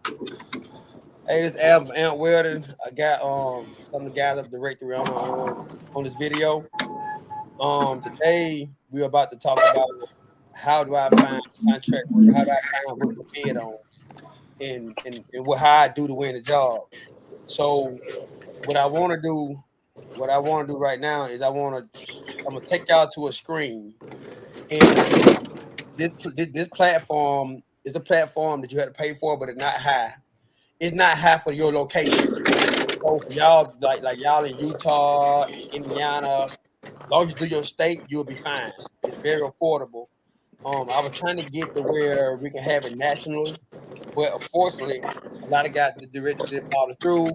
Hey, this Adam Ant Welding. I got some of the guys up directory on this video. Today we're about to talk about how do I find contract work? How do I find work to bid on, and how I do to win a job. So what I want to do, what I want to do right now is I'm gonna take y'all to a screen, and this platform is a platform that you have to pay for, but it's not high. It's not high for your location. So for y'all, like y'all in Utah, Indiana, as long as you do your state, you'll be fine. It's very affordable. I was trying to get to where we can have it nationally, but unfortunately, a lot of guys the director didn't follow through,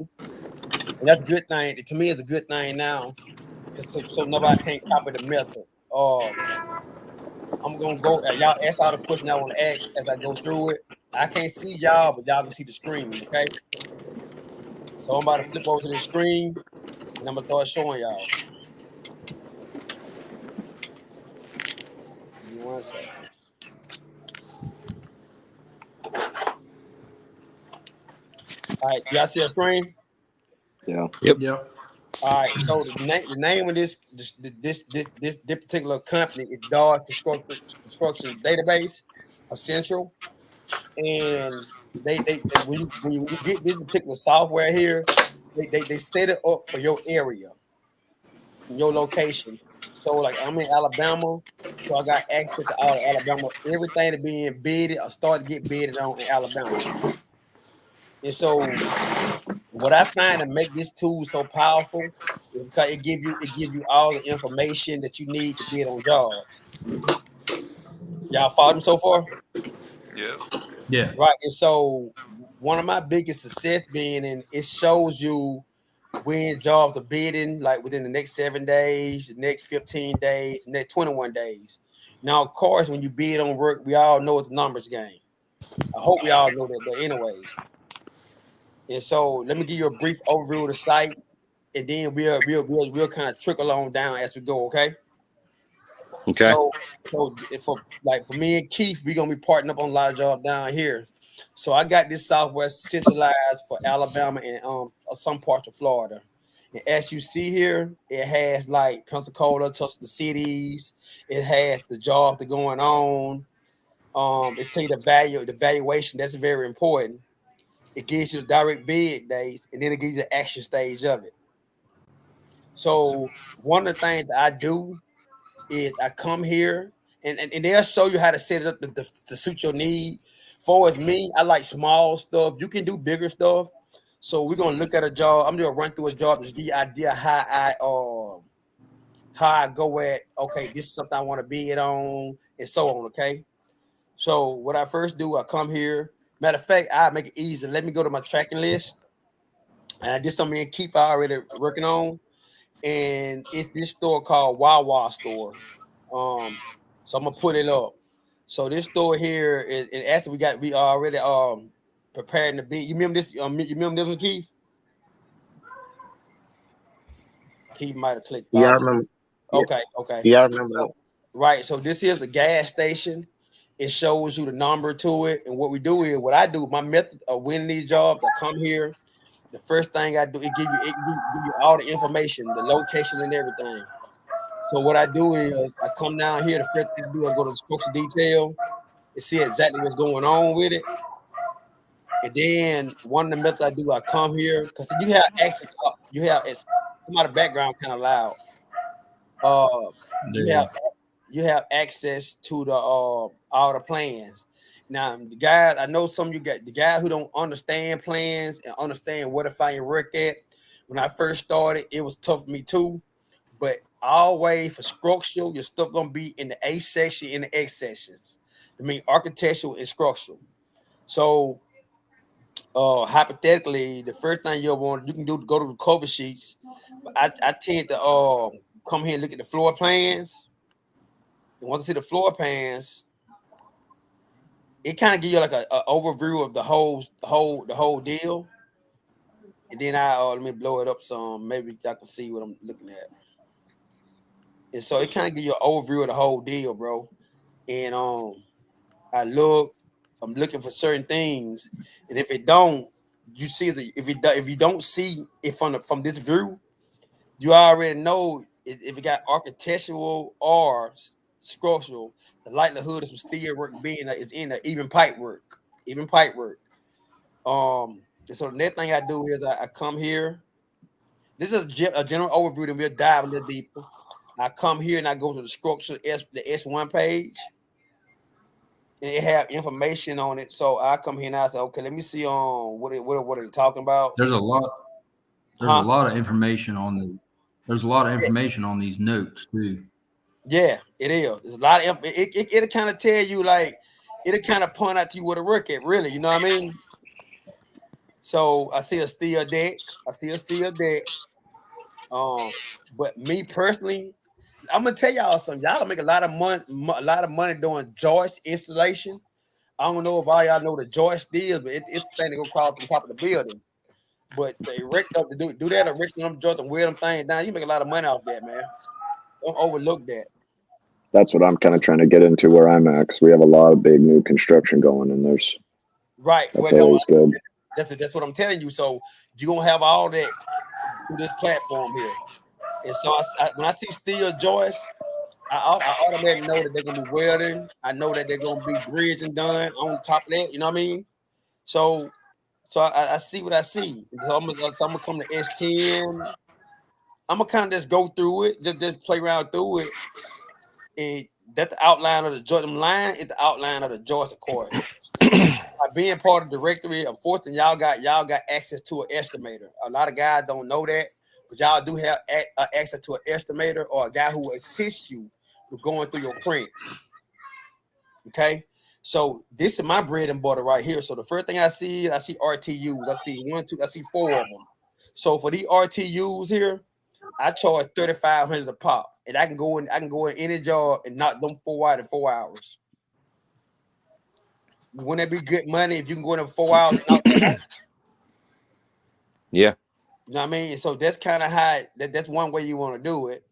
and that's a good thing. To me, it's a good thing now, because so nobody can't copy the method. I'm gonna go. Y'all ask all the questions I want to ask as I go through it. I can't see y'all, but y'all can see the screen. Okay, so I'm about to flip over to the screen, and I'm gonna start showing y'all. Give me one second. All right, y'all see a screen? Yeah. Yep. All right. So the name of this particular company is Dodge Construction Database, Essential, and they when you get this particular software here, they set it up for your area, your location. So like I'm in Alabama, so I got access to all of Alabama, everything that being bidded or start to get bidded on in Alabama, and so what I find to make this tool so powerful is because it gives you all the information that you need to bid on jobs. Y'all follow me so far? Yeah. Yeah. Right. And so one of my biggest success being in it shows you when jobs are bidding, like within the next 7 days, the next 15 days, the next 21 days. Now, of course, when you bid on work, we all know it's a numbers game. I hope we all know that, but anyways. And so let me give you a brief overview of the site, and then we'll kind of trickle on down as we go. Okay. Okay. So for me and Keith, we're gonna be partnering up on a lot of jobs down here. So I got this software centralized for Alabama and some parts of Florida. And as you see here, it has like Pensacola, touch the cities. It has the job that's going on. It tell you the valuation. That's very important. It gives you the direct bid days, and then it gives you the action stage of it. So one of the things that I do is I come here and they'll show you how to set it up to suit your need. For as me, I like small stuff. You can do bigger stuff. So we're gonna look at a job. I'm gonna run through a job to give you an idea how I go at okay, this is something I want to bid on and so on. Okay. So what I first do, I come here. Matter of fact, I make it easy. Let me go to my tracking list. And I did something me and Keith already working on. And it's this store called Wawa store. So I'm gonna put it up. So this store here is, and actually we already preparing to be. You remember this? You remember this one, Keith? Keith might have clicked Yeah, I off. remember. Yeah, Okay, okay. yeah, I remember that. So, right. So this is a gas station. It shows you the number to it, and what we do is what I do. My method of winning these jobs, I come here. The first thing I do, it give you all the information, the location and everything. So what I do is I come down here. The first thing I do, I go to the structure detail and see exactly what's going on with it. And then one of the methods I do, I come here because you have access. You have it's some of the background kind of loud. Uh, you have Yeah. you have access to the all the plans. Now, the guys, I know some of you got the guys who don't understand plans and understand where to find your work at. When I first started, it was tough for me too. But always for structural, your stuff gonna be in the A section and the X sections. I mean architectural and structural. So hypothetically, the first thing you'll want you can do go to the cover sheets. But I tend to come here and look at the floor plans. And once I see the floor plans, it kind of give you like a overview of the whole deal. And then I let me blow it up some. Maybe y'all can see what I'm looking at. And so it kind of give you an overview of the whole deal, bro. And I look. I'm looking for certain things, and if it don't, you see if you don't see it from this view, you already know if it got architectural or structural, the likelihood of some steel work being is in there, even pipe work, even pipe work. And so the next thing I do is I come here. This is a general overview, then we'll dive a little deeper. I come here and I go to the structure the S1 page, and it have information on it. So I come here and I say, okay, let me see on what are they talking about, There's a lot. There's a huh? lot of information on the. There's a lot of Yeah, information on these notes too. yeah, it is. There's a lot of it'll kind of tell you like it'll kind of point out to you where to work at, really. You know what I mean? So I see a steel deck. I see a steel deck. Um, but me personally, I'm gonna tell y'all something. Y'all gonna make a lot of money doing joist installation. I don't know if all y'all know the joist is, but it's the thing that go across the top of the building. But the erect up to do that, erecting them joints and wear them things down, you make a lot of money off that, man. Don't overlook that. That's what I'm kind of trying to get into where I'm at, because we have a lot of big new construction going, and Right. that's always good. That's what I'm telling you. So you're gonna have all that through this platform here. And so when I see steel joists, I automatically know that they're gonna be welding. I know that they're gonna be bridging done on top of that. You know what I mean? So I see what I see. So I'm gonna come to S10. I'm gonna kind of just go through it, just play around through it, and that's the outline of the joint. Them line is the outline of the joist, of course. By being part of the directory, unfortunately, y'all got access to an estimator. A lot of guys don't know that, but y'all do have access to an estimator or a guy who assists you with going through your prints. Okay, so this is my bread and butter right here. So the first thing I see RTUs. I see one, two, I see four of them. So for these RTUs here, I charge 3,500 a pop, and I can go in any job and knock them 4 out in 4 hours. Wouldn't that be good money if you can go in 4 hours and knock that out? Yeah. You know what I mean? So that's kind of how that's one way you want to do it.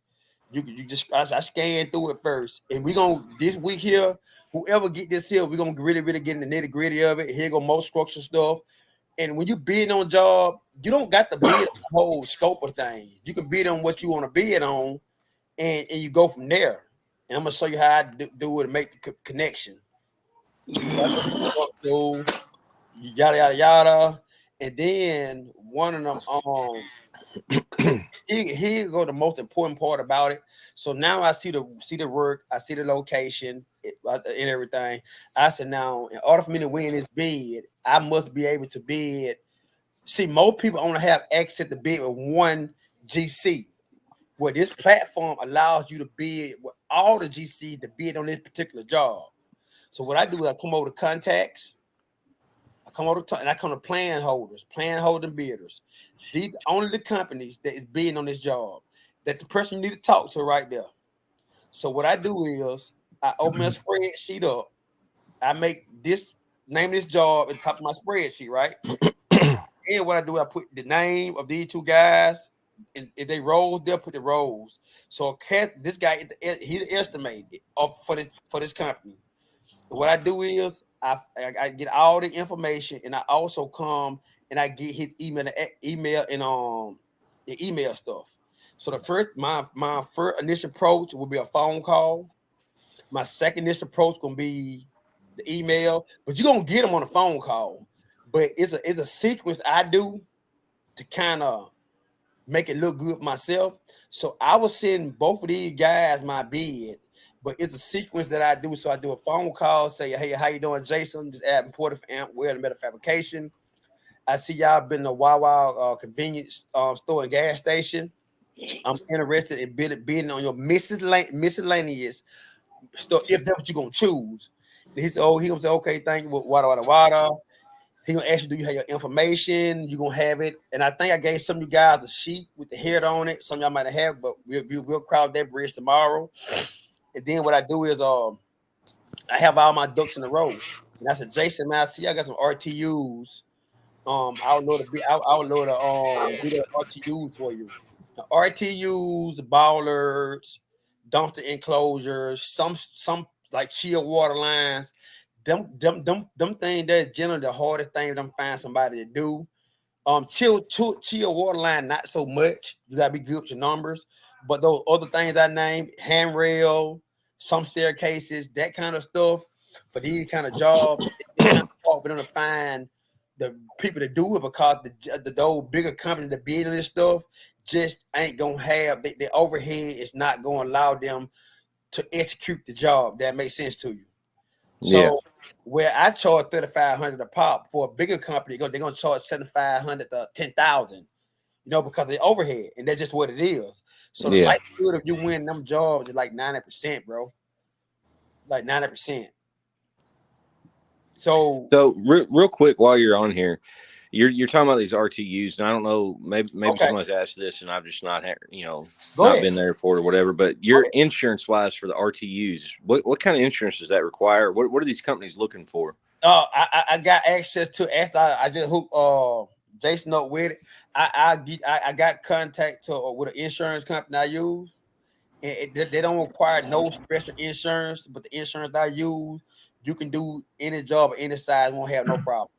You just I scan through it first, and we gonna this week here. Whoever get this here, we're gonna really get in the nitty gritty of it. Here go most structural stuff. And when you bid on a job, you don't got to bid on the whole scope of things. You can bid on what you want to bid on, and you go from there. And I'm gonna show you how I do it and make the connection. So I go to structural, yada yada yada, and then one of them here's the most important part about it. So now I see the work, I see the location and everything. I said now, in order for me to win this bid, I must be able to bid. See, most people only have access to bid with one GC. Where this platform allows you to bid with all the GC to bid on this particular job. So what I do is I come over to contacts, and I come to plan holding bidders. These only the companies that is bidding on this job that the person you need to talk to right there. So what I do is I open a spreadsheet up. I make this name this job at the top of my spreadsheet, right? And what I do, I put the name of these two guys, and if they roles, they'll put the roles. So this guy, he estimated for this company. What I do is I get all the information, and I also come and I get his email and the email stuff. So the first my first initial approach will be a phone call. My second initial approach gonna be the email, but you're gonna get them on a phone call. But it's a sequence I do to kind of make it look good myself. So I was sending both of these guys my bid, but it's a sequence that I do. So I do a phone call, say, hey, how you doing, Jason? Just add important for amp wear and metal fabrication. I see y'all been in a Wawa convenience store and gas station. I'm interested in bidding on your miscellaneous stuff if that's what you're gonna choose. And he said, oh, he gonna say, okay, thank you, water. He gonna ask you, do you have your information? You gonna have it, and I think I gave some of you guys a sheet with the head on it. Some of y'all might have, but we'll crowd that bridge tomorrow. And then what I do is, I have all my ducks in a row. And I said, Jason, man, I see I got some RTUs. I'll load do the RTUs for you. The RTUs, ballers, dumpster enclosures, some like chill water lines. them things that's generally the hardest thing them find somebody to do. Chill water line, not so much. You gotta be good with your numbers. But those other things I named, handrail, some staircases, that kind of stuff, for these kind of jobs, it's kind of hard for them to find the people to do it because the those bigger companies that bid on this stuff just ain't gonna have the overhead is not gonna allow them to execute the job. That makes sense to you. Yeah. So where I charge 3,500 a pop for a bigger company, they're gonna charge 7,500 to 10,000. Because of the overhead, and that's just what it is. So the Yeah. likelihood of you winning them jobs is like 90%, bro. Like 90%. So real quick while you're on here, you're talking about these RTUs, and I don't know, maybe okay, someone's asked this, and I've just not go not ahead. been there for it or whatever. But your insurance wise for the RTUs, what kind of insurance does that require? What are these companies looking for? I got access to. I just hooked Jason up with it. I got contact with an insurance company I use. And they don't require no special insurance, but the insurance I use, you can do any job any size, won't have no problem.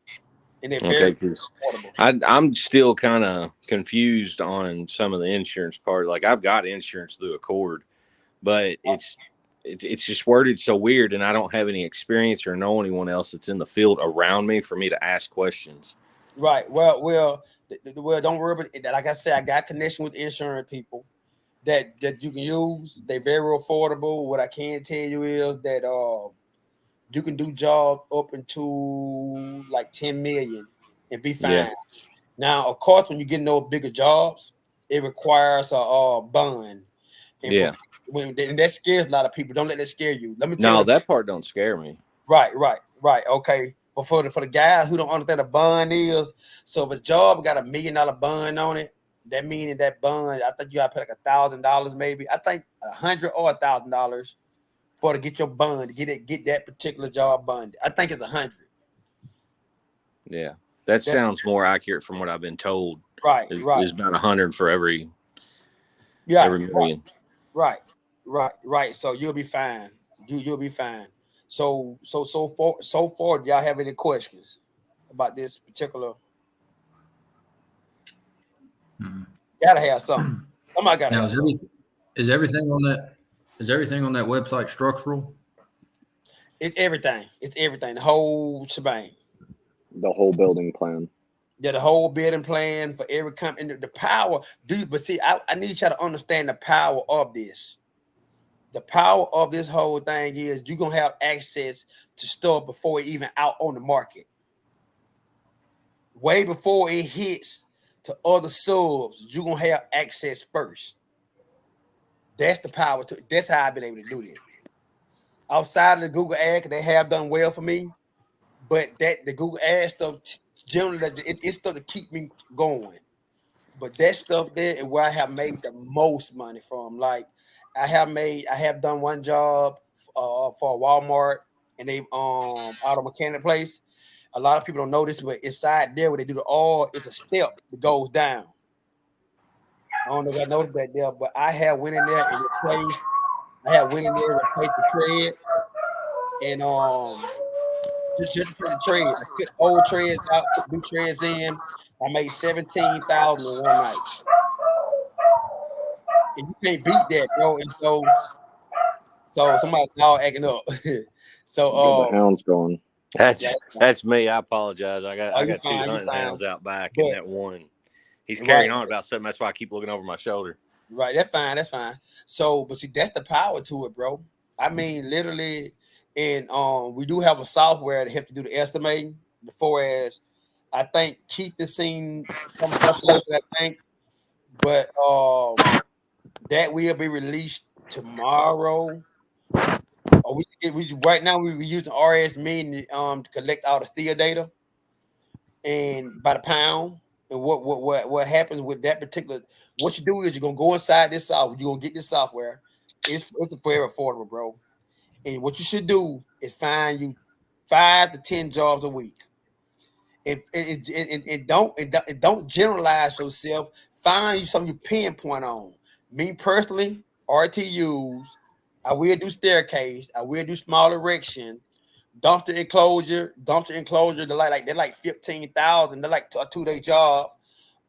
And they're Okay, very because affordable. I'm still kind of confused on some of the insurance part. Like I've got insurance through Accord, but it's just worded so weird, and I don't have any experience or know anyone else that's in the field around me for me to ask questions. Right. Well. Don't worry about it. Like I said, I got connection with insurance people that you can use. They're very affordable. What I can tell you is that you can do jobs up into like 10 million and be fine. Yeah. Now, of course, when you get those bigger jobs, it requires a bond. And Yeah. and that scares a lot of people. Don't let that scare you. Let me tell No, you. that part don't scare me. Right. Okay. But for the guys who don't understand a bond is, so if a job got $1 million bond on it, that meaning that bond, I think you gotta pay like $1,000 maybe. I think $100 or $1,000 for to get your bond, to get that particular job bonded. I think it's 100. Yeah, that sounds more accurate from what I've been told. Right. Is about 100 for every million. Right. So you'll be fine. You'll be fine. So far, do y'all have any questions about this particular? Gotta have something. Somebody gotta Now, have something. is everything on that website structural? It's everything. It's everything. The whole shebang. The whole building plan. Yeah, the whole bidding plan for every company. The power, but see, I need y'all to understand the power of this. The power of this whole thing is you're gonna have access to stuff before it even out on the market. Way before it hits to other subs, you're gonna have access first. That's the power to it. That's how I've been able to do this. Outside of the Google ad, they have done well for me, but that the Google ad stuff generally it's stuff to keep me going. But that stuff there is where I have made the most money from. Like I have done one job for Walmart and they auto mechanic place. A lot of people don't know this, but inside there where they do the oil, it's a step that goes down. I don't know if I noticed that there, but I have went in there and replaced. I have went in there and replaced the treads and just for the treads. I took old treads out, put new treads in. I made 17,000 in one night. And you can't beat that, bro. And so somebody's all acting up. The hound's going. That's me. I apologize. I got two fine, hunting hounds out back, but, and that one, he's carrying on about something. That's why I keep looking over my shoulder. Right, that's fine. So, but see, that's the power to it, bro. I mean, literally, and we do have a software to help you do the estimating. Before as I think Keith has seen some stuff, I think, but that will be released tomorrow. We right now we're using RS Mean to collect all the steel data and by the pound. And what happens with that particular? What you do is you're gonna go inside this software. You're gonna get this software. It's very affordable, bro. And what you should do is find you 5 to 10 jobs a week. And don't generalize yourself. Find you something you pinpoint on. Me personally, RTUs. I will do staircase. I will do small erection. dumpster enclosure. They're like 15,000. They're like a 2-day job.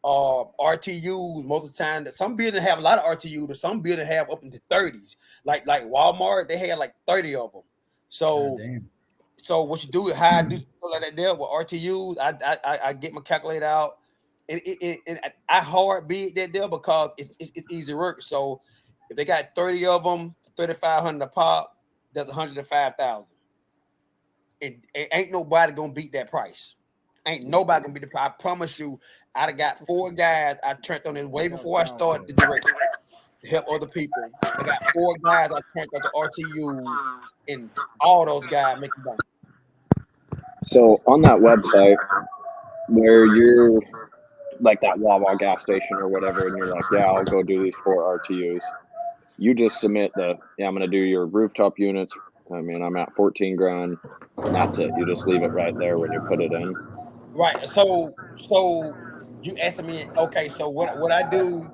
RTUs most of the time. Some buildings have a lot of RTUs, but some buildings have up into 30s. Like Walmart, they had like 30 of them. God So damn. so what you do is how I do stuff like that there with RTUs. I get my calculator out. And I hard bid that deal because it's easy work. So if they got 30 of them, 3,500 a pop, that's 105,000. It ain't nobody gonna beat that price. Ain't nobody gonna beat the price. I promise you. I done got 4 guys I turned on this way before I started the direct to help other people. I got 4 guys I turned on to RTUs, and all those guys making money. So on that website where you're like that Wawa gas station or whatever, and you're like, yeah, I'll go do these 4 RTUs. You just submit I'm going to do your rooftop units. I mean, I'm at 14 grand. And that's it. You just leave it right there when you put it in. Right. So you asking me, okay, so what I do,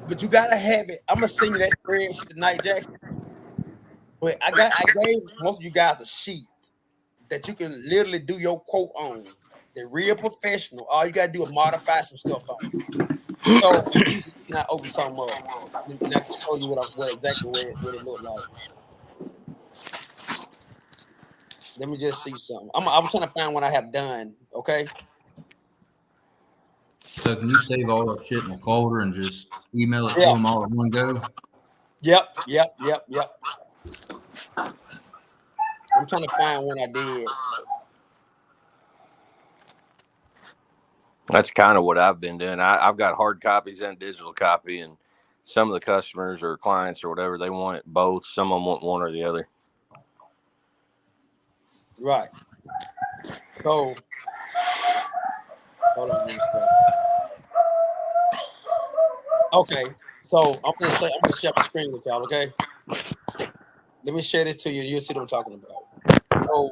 but you gotta have it. I'm gonna send you that spreadsheet tonight, Jackson. But I gave most of you guys a sheet that you can literally do your quote on. They're real professional. All you gotta do is modify some stuff on it. So let me see, can I open something up? And I can show you what exactly what it looked like. Let me just see something. I'm trying to find what I have done. Okay. So can you save all that shit in a folder and just email it to Yeah. them all at one go? Yep. I'm trying to find when I did. That's kind of what I've been doing. I've got hard copies and digital copy, and some of the customers or clients or whatever, they want it both. Some of them want one or the other. Right. So hold on one second. Okay. So I'm gonna share my screen with y'all, okay? Let me share this to you. You'll see what I'm talking about. So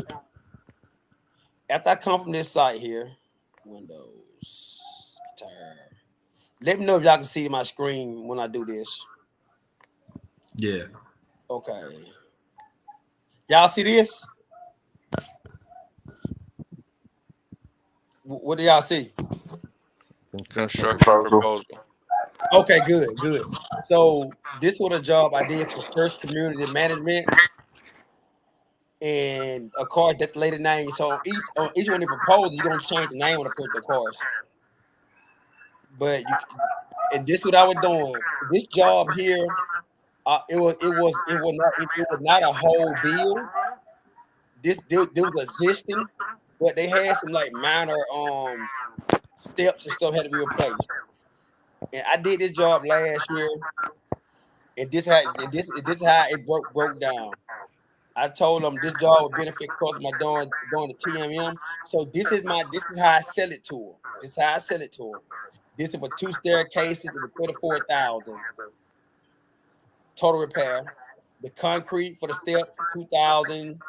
after I come from this site here, Windows, entire. Let me know if y'all can see my screen when I do this. Yeah. Okay. Y'all see this? What do y'all see? Construction proposal. Okay, good. So this was a job I did for First Community Management, and of course that's the lady name. So on each one of the proposals, you're gonna change the name of the person, of course. But and this is what I was doing. This job here, it was not a whole bill. There was existing, but they had some like minor steps and stuff had to be replaced. And I did this job last year, and this is how it broke down. I told them this job would benefit customer doing the TMM. So this is how I sell it to them. This is how I sell it to them. This is for 2 staircases of 34,000 total repair. The concrete for the step 2,000.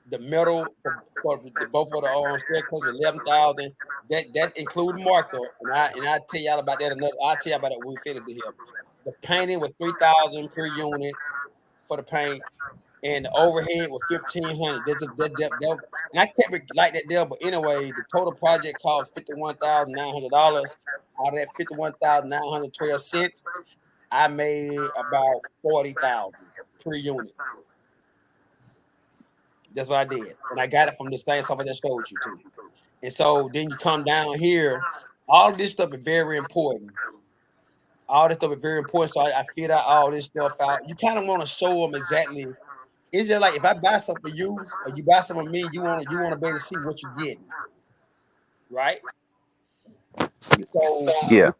The metal for both of the staircases 11,000. That include markup, and I tell y'all about that I'll tell you about it when we finish the here. The painting was 3,000 per unit for the paint, and the overhead was 1,500. And I kept it like that there, but anyway, the total project cost $51,900. Out of that 51,912 cents, I made about 40,000 per unit. That's what I did, and I got it from the same stuff I just showed you too. And so then you come down here. All of this stuff is very important. All this stuff is very important. So I figured out all this stuff out. You kind of want to show them exactly. It's just like if I buy something for you or you buy something for me, you want to be able to see what you're getting, right? So Yeah.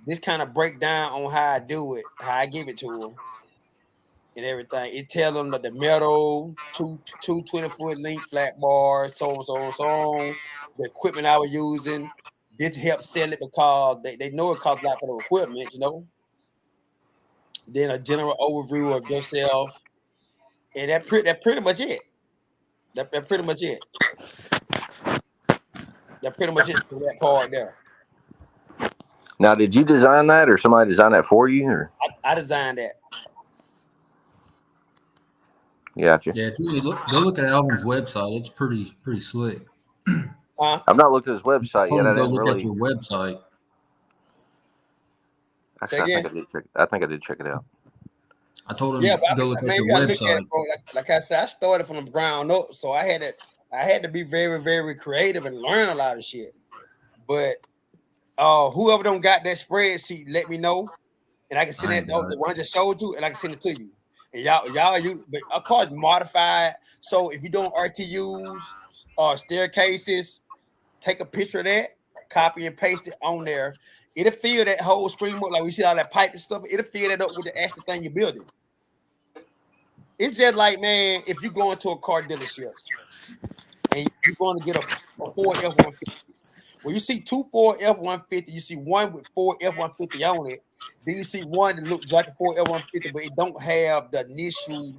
this kind of breakdown on how I do it, how I give it to them, and everything. It tells them that the metal, two 20-foot length flat bars, so on. The equipment I was using. This helps sell it because they know it costs a lot for the equipment, you know. Then a general overview of yourself, and that pretty much it. That pretty much it. That's pretty much it for that part there. Now, did you design that, or somebody designed that for you, or? I designed that. Gotcha. Yeah, if you go look at Alvin's website. It's pretty slick. Huh? I've not looked at his I website told yet. him I to go didn't look at really. your website. Say Actually, I think again. I did check. I think I did check it out. I told Yeah, him but to go look at man, your you gotta look at it, website. bro. Like I said, I started from the ground up, so I had to be very, very creative and learn a lot of shit. But whoever don't got that spreadsheet, let me know, and I can send I it. ain't Oh, got the it. one I just showed you, and I can send it to you. And you, but of course, modified. So if you're doing RTUs or staircases, take a picture of that, copy and paste it on there. It'll fill that whole screen up like we see all that pipe and stuff. It'll fill that up with the actual thing you're building. It's just like, man, if you go into a car dealership and you're going to get a Ford F-150. When you see two Ford F-150, you see one with Ford F-150 on it. Then you see one that looks like a Ford F-150, but it don't have the initial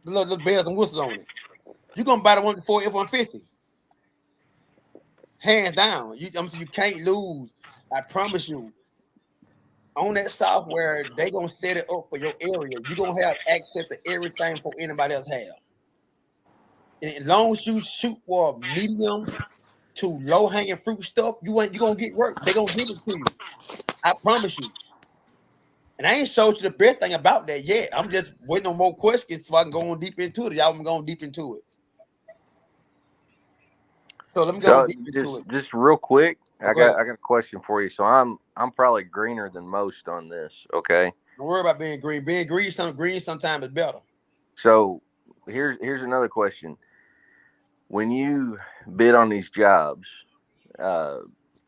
the little bells and whistles on it. You're gonna buy the one with Ford F-150. Hands down. You can't lose. I promise you. On that software, they gonna set it up for your area. You're gonna have access to everything for anybody else have. And as long as you shoot for medium to low hanging fruit stuff, you gonna get work. They gonna give it to you. I promise you. And I ain't showed you the best thing about that yet. I'm just waiting on more questions so I can go on deep into it. Y'all been going deep into it. So let me go on So deep into just it. just real quick, Oh, go ahead. I got a question for you. So I'm probably greener than most on this. Okay. Don't worry about being green. Being green, sometimes is better. So here's another question. When you bid on these jobs, uh,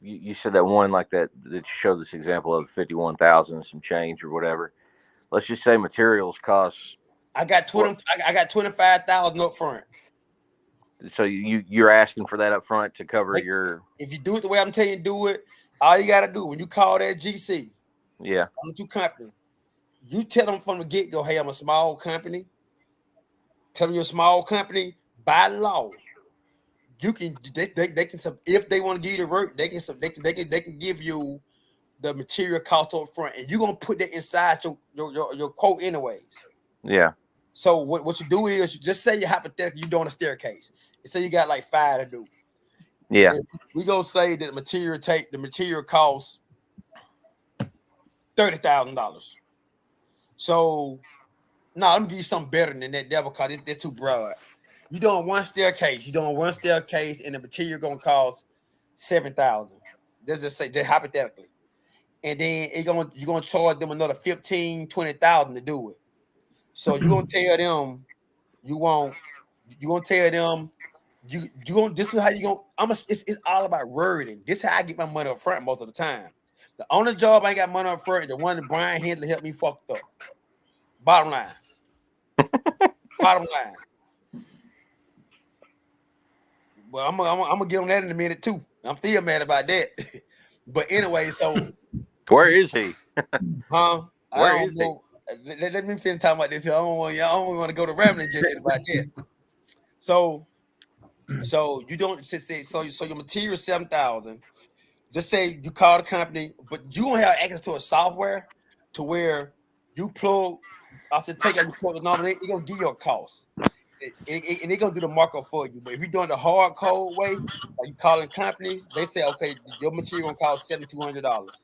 you said that one like that you showed this example of 51,000 some change or whatever. Let's just say materials cost I got what? 20. I got 25,000 up front. So you're asking for that up front to cover Like, your if you do it the way I'm telling you to do it, all you gotta do when you call that GC yeah on the two company, you tell them from the get go, hey, I'm a small company. Tell them you're a small company by law. You can they can if they want to give you the work, they can give you the material cost up front, and you're gonna put that inside your quote anyways. yeah So what you do is you just say you hypothetically you're doing a staircase. And say you got like 5 to do. yeah And we gonna say that the material costs $30,000. So no, I'm gonna give you something better than that devil because they're too broad. You doing one staircase, and the material gonna cost 7,000. Let's just say that hypothetically. And then you're gonna charge them another 15, 20,000 to do it. So you're gonna tell them you want you're gonna tell them you gonna this is how you gonna it's all about wording. This is how I get my money up front most of the time. The only job I ain't got money up front is the one that Brian Henley helped me fucked up. Bottom line. Bottom line. Well, I'm gonna get on that in a minute too. I'm still mad about that. But anyway, so where is he? I Where don't is he? know. Let me finish talking about this. I don't want to go to rambling just about that. So you don't say so your material 7,000. Just say you call the company, but you don't have access to a software to where you plug after take out you plug the number, it gonna give you a cost. And they're gonna do the markup for you. But if you're doing the hard code way, like you calling companies, they say, okay, your material gonna cost $7,200.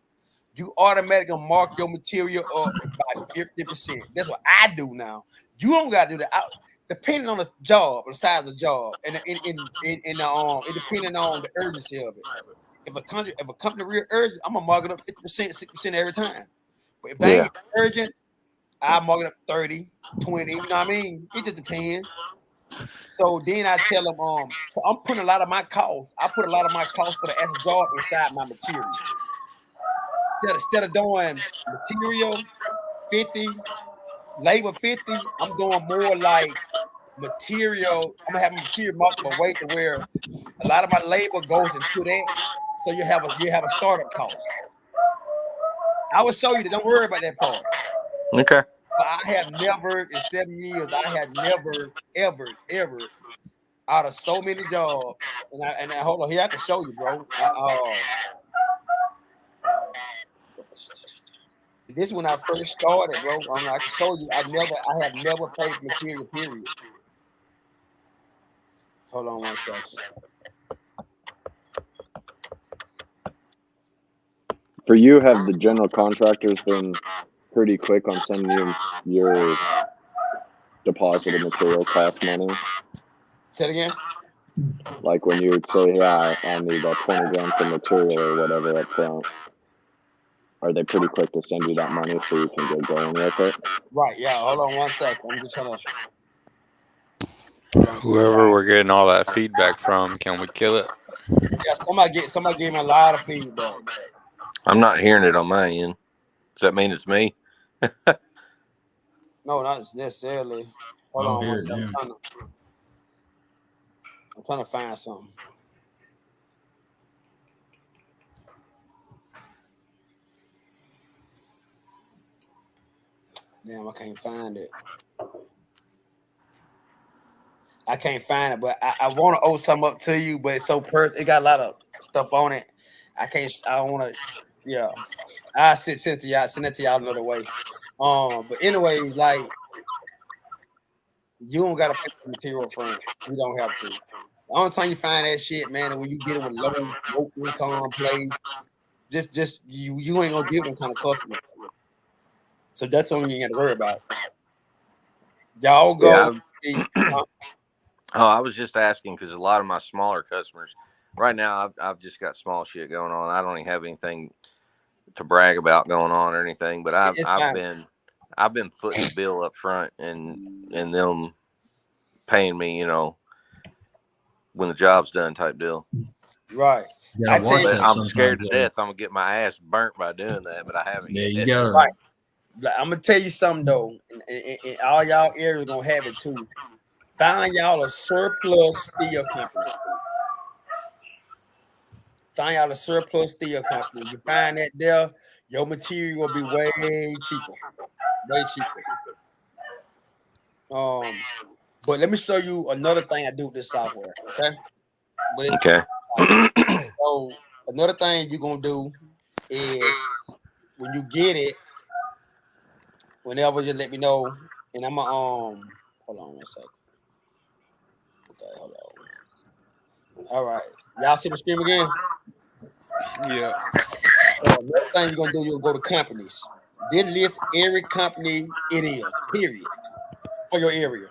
You automatically mark your material up by 50%. That's what I do now. You don't gotta do that. Depending on the job, the size of the job, and it depending on the urgency of it. If a company real urgent, I'm gonna mark it up 50%, 60% every time. But if they Yeah ain't urgent, I mark it up 30, 20, you know what I mean? It just depends. So then I tell them, so I'm putting a lot of my costs. I put a lot of my costs for the actual job inside my material. Instead of doing material 50, labor 50, I'm doing more like material. I'm gonna have my material marked up a way to where a lot of my labor goes into that. So you have a startup cost. I will show you that. Don't worry about that part. okay. But I have never in 7 years, I had never, ever out of so many jobs. And I hold on here, I can show you, bro. This when I first started, bro. I can show you. I have never paid for material. Period. Hold on one second. For you, have the general contractors been pretty quick on sending you your deposited material cost money? Say it again. Like when you would say, yeah, I need 20 grand for material or whatever up front. Are they pretty quick to send you that money so you can get going with it? Right. Yeah. Hold on one second. I'm just trying to. Whoever we're getting all that feedback from, can we kill it? Yeah. Somebody gave me a lot of feedback. I'm not hearing it on my end. Does that mean it's me? No, not necessarily. Hold I'll on hear one it second. now. I'm trying to find something. Damn, I can't find it. I can't find it, but I want to owe something up to you, but it's so perfect. It got a lot of stuff on it. I don't want to. Yeah, I send it to y'all another way. But anyways, like you don't gotta pay for material front. You don't have to. The only time you find that shit, man, is when you get it with low income place. Just you ain't gonna deal with them kind of customer. So that's something you ain't got to worry about. Y'all go. Yeah. Oh, I was just asking because a lot of my smaller customers right now, I've just got small shit going on. I don't even have anything to brag about going on or anything. But It's fine. I've been footing the bill up front and them paying me, when the job's done type deal. Right. You I gotta tell watch you, But that I'm scared sometimes. to death. I'm gonna get my ass burnt by doing that, but I haven't Yeah, yet. you gotta. right. Like, I'm gonna tell you something though, and all y'all areas gonna have it too. Find y'all a surplus steel company. Find y'all a surplus steel company. You find that there, your material will be way cheaper. Way cheaper. But let me show you another thing I do with this software, okay? Okay. So another thing you're gonna do is when you get it, whenever you let me know, and I'm hold on one second. Okay, hold on. All right, y'all see the screen again? Yeah. So another thing you're gonna do, you'll go to companies. This list every company it is, period, for your area.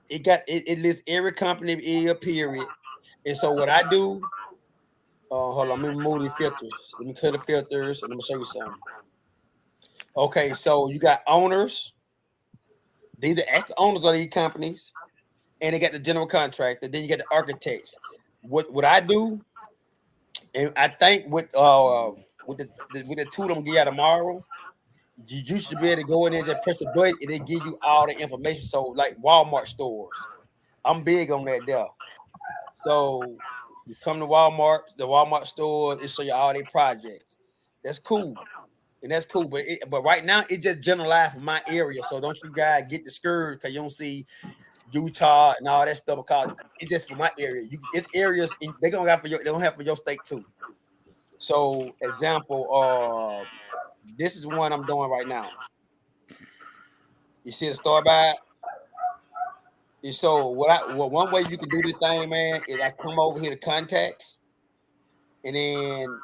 It lists every company it is, period. And so what I do, hold on, let me remove the filters. Let me clear the filters and let me show you something. Okay, so you got owners. These are actual owners of these companies, and they got the general contractor. Then you got the architects. What I do, and I think with the tool I'm gonna give you tomorrow, you should be able to go in there and just press the button, and they give you all the information. So like Walmart stores, I'm big on that there. So you come to Walmart, the Walmart store, it show you all their projects. That's cool. And that's cool. But right now it just generalized for my area. So don't you guys get discouraged because you don't see Utah and all that stuff because it's just for my area. It's areas they're gonna have for your they don't have for your state too. So example, this is one I'm doing right now. You see the star by it? And so one way you can do this thing, man, is I come over here to contacts and then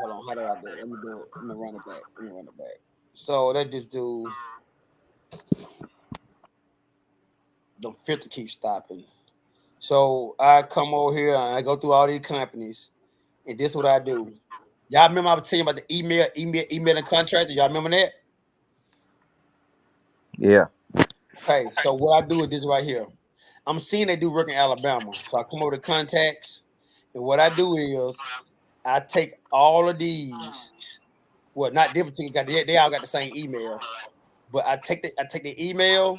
hold on, how do I do it? Let me do it. Let me run it back. So let's just do the filter keeps stopping. So I come over here and I go through all these companies, and this is what I do. Y'all remember I was telling you about the email and contractor? Y'all remember that? Yeah. Okay, so what I do is this right here. I'm seeing they do work in Alabama. So I come over to contacts, and what I do is I take all of these. Well, not different because they all got the same email, but I take the email,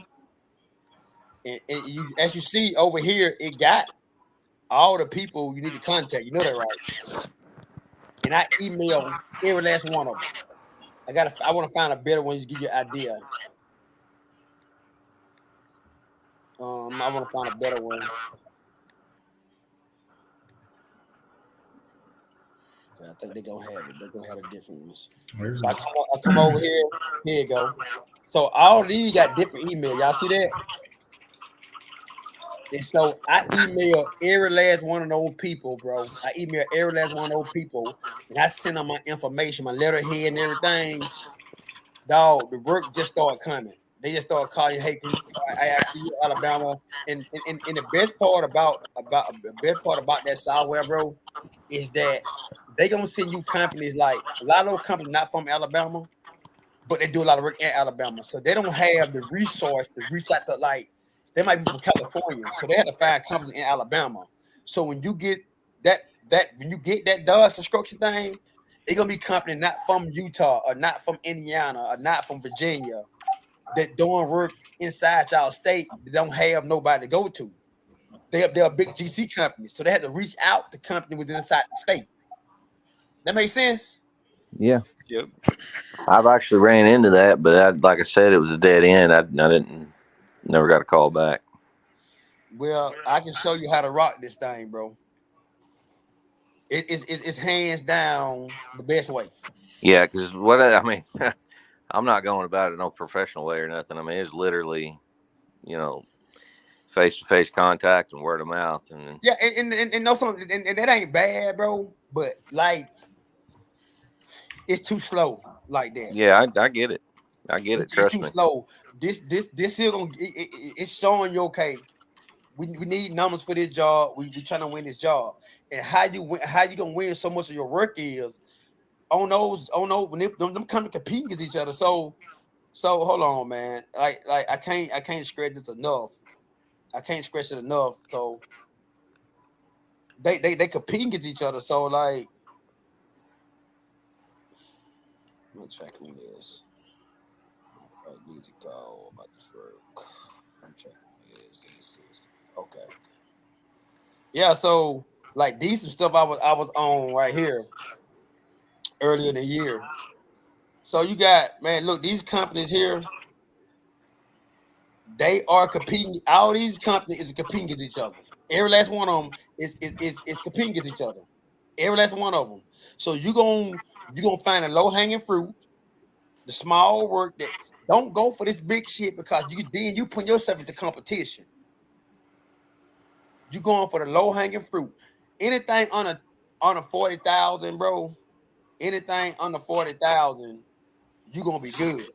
and you as you see over here, it got all the people you need to contact. You know that, right? And I email every last one of them. I want to find a better one to give you an idea. I want to find a better one. I think they're gonna have it. They're gonna have the different ones. Where's So this? I come over here. Here you go. So all these got different email. Y'all see that? And so I email every last one of those people, bro. I email every last one of those people, and I send them my information, my letterhead, and everything. Dog, the work just started coming. They just started calling, hey, can you, I actually you Alabama. And the best part about that software, bro, is that they gonna send you companies like a lot of those companies not from Alabama, but they do a lot of work in Alabama. So they don't have the resource to reach out to like they might be from California. So they had to find companies in Alabama. So when you get that Dodge construction thing, it's gonna be company not from Utah or not from Indiana or not from Virginia that doing work inside y'all state that don't have nobody to go to. They're a big GC company, so they had to reach out to company within inside the state. That makes sense. Yeah, Yep. I've actually ran into that, but like I said, it was a dead end. I didn't never got a call back. Well, I can show you how to rock this thing, bro. It's hands down the best way. Yeah, because what I mean, I'm not going about it no professional way or nothing. I mean, it's literally, you know, face to face contact and word of mouth, and Yeah, and know something, and that ain't bad, bro. But like, it's too slow like that. yeah, I get it. I get it. It's Trust too me. slow. This here gonna it's showing you okay. We need numbers for this job. We trying to win this job, and how you gonna win so much of your work is on those when them come to compete against each other. So hold on, man. Like I can't stress this enough. I can't stress it enough. So they compete against each other. So like, let me tracking this. I need to go about this work. I'm tracking this. Let me see. Okay. Yeah. So like these some stuff I was on right here earlier in the year. So you got man, look these companies here. They are competing. All these companies is competing against each other. Every last one of them is competing against each other. Every last one of them. So you gonna find a low hanging fruit, the small work that don't go for this big shit because you put yourself into competition. You going for the low hanging fruit. Anything on a 40,000, bro. Anything under 40,000, you gonna be good.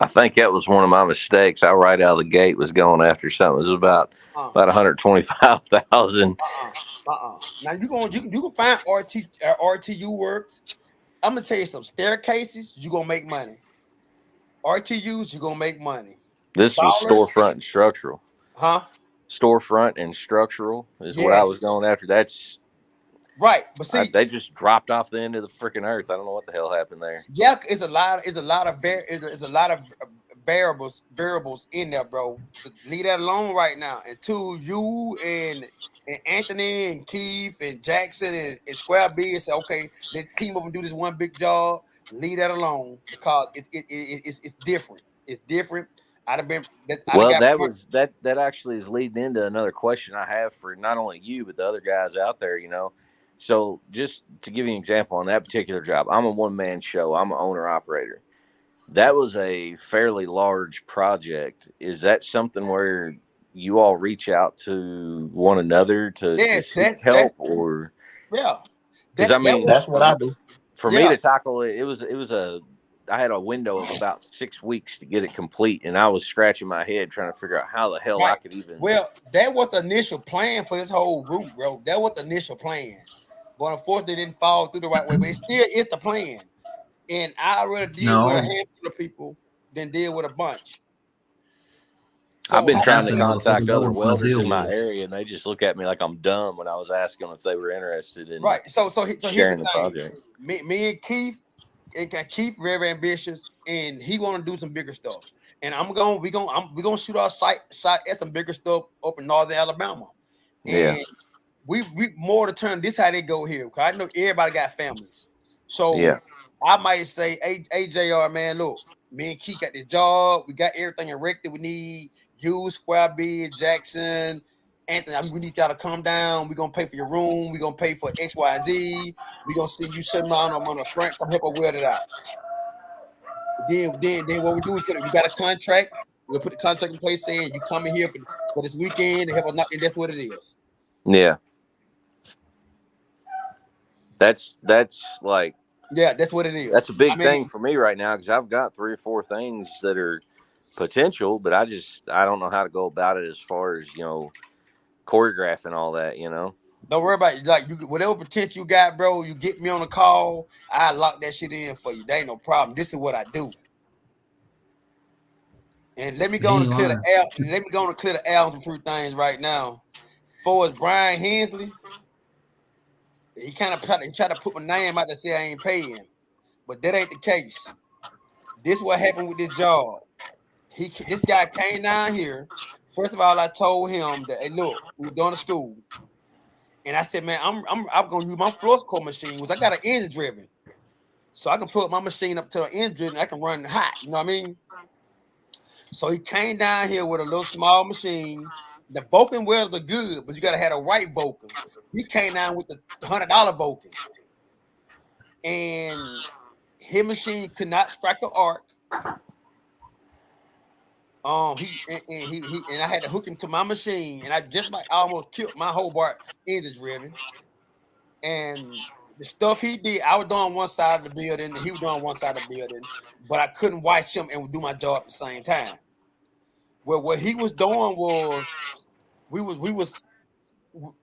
I think that was one of my mistakes. I right out of the gate was going after something. It was Uh, about 125,000. Now you can find RTU works. I'm gonna tell you some staircases. You gonna make money. RTUs. You gonna make money. This was Ballers, storefront and structural. huh? Storefront and structural is what I Yes, was going after. That's right. But see, they just dropped off the end of the freaking earth. I don't know what the hell happened there. yeah, it's a lot of variables in there, bro. Leave that alone right now. And two, you and Anthony and Keith and Jackson and Square B say, okay, let's team up and do this one big job. Leave that alone because it's different. It's different. I'd have Well, got that was that actually is leading into another question I have for not only you but the other guys out there. So just to give you an example on that particular job, I'm a one man show. I'm an owner operator. That was a fairly large project. Is that something where you all reach out to one another to yes, seek help, or yeah. because I That mean, was That's what I do. for me yeah, to tackle it, it was a I had a window of about 6 weeks to get it complete, and I was scratching my head trying to figure out how the hell I right. could even. Well, that was the initial plan for this whole route, bro. That was the initial plan. But unfortunately, it didn't fall through the right way. But it still is the plan. And I rather deal with a No, handful of people than deal with a bunch. I've So been what how trying to happens is what contact you other don't want to welders deal in my with. area, and they just look at me like I'm dumb when I was asking them if they were interested in right. So here's the sharing the thing. project. Me and Keith very ambitious, and he want to do some bigger stuff. And we're gonna shoot our sight at some bigger stuff up in northern Alabama. Yeah, And we more to turn this how they go here. Cause I know everybody got families. So yeah. I might say, hey, AJR, man, look, me and Keith got the job. We got everything erected. We need you, Square B, Jackson, Anthony, we need y'all to come down. We're gonna pay for your room. We're gonna pay for X, Y, and Z. We're gonna send you certain amount of money up front. Come help us weld it out. Then what we do, we got a contract. We'll put the contract in place saying you coming here for this weekend to help us knock, and that's what it is. Yeah. That's like, yeah, that's what it is. That's a big thing for me right now because I've got 3 or 4 things that are potential, but I don't know how to go about it as far as, choreographing all that, Don't worry about it. Like whatever potential you got, bro, you get me on a call, I lock that shit in for you. There ain't no problem. This is what I do. And let me go on to clear the air on a few things right now. For as Brian Hensley, he kind of tried to put my name out to say I ain't paying, but that ain't the case. This what happened with this job. This guy came down here. First of all, I told him that, hey, look, we're doing the school, and I said, man, I'm gonna use my flux core machine, which I got an engine driven, so I can put my machine up to an engine driven. I can run hot. You know what I mean? So he came down here with a little small machine. The Vulcan welds are good, but you gotta have a right Vulcan. He came down with the $100 Vulcan, and his machine could not strike an arc. He and I had to hook him to my machine, and I just like almost killed my whole bar engine driven. And the stuff he did, I was doing one side of the building, and he was doing one side of the building, but I couldn't watch him and do my job at the same time. Well, what he was doing was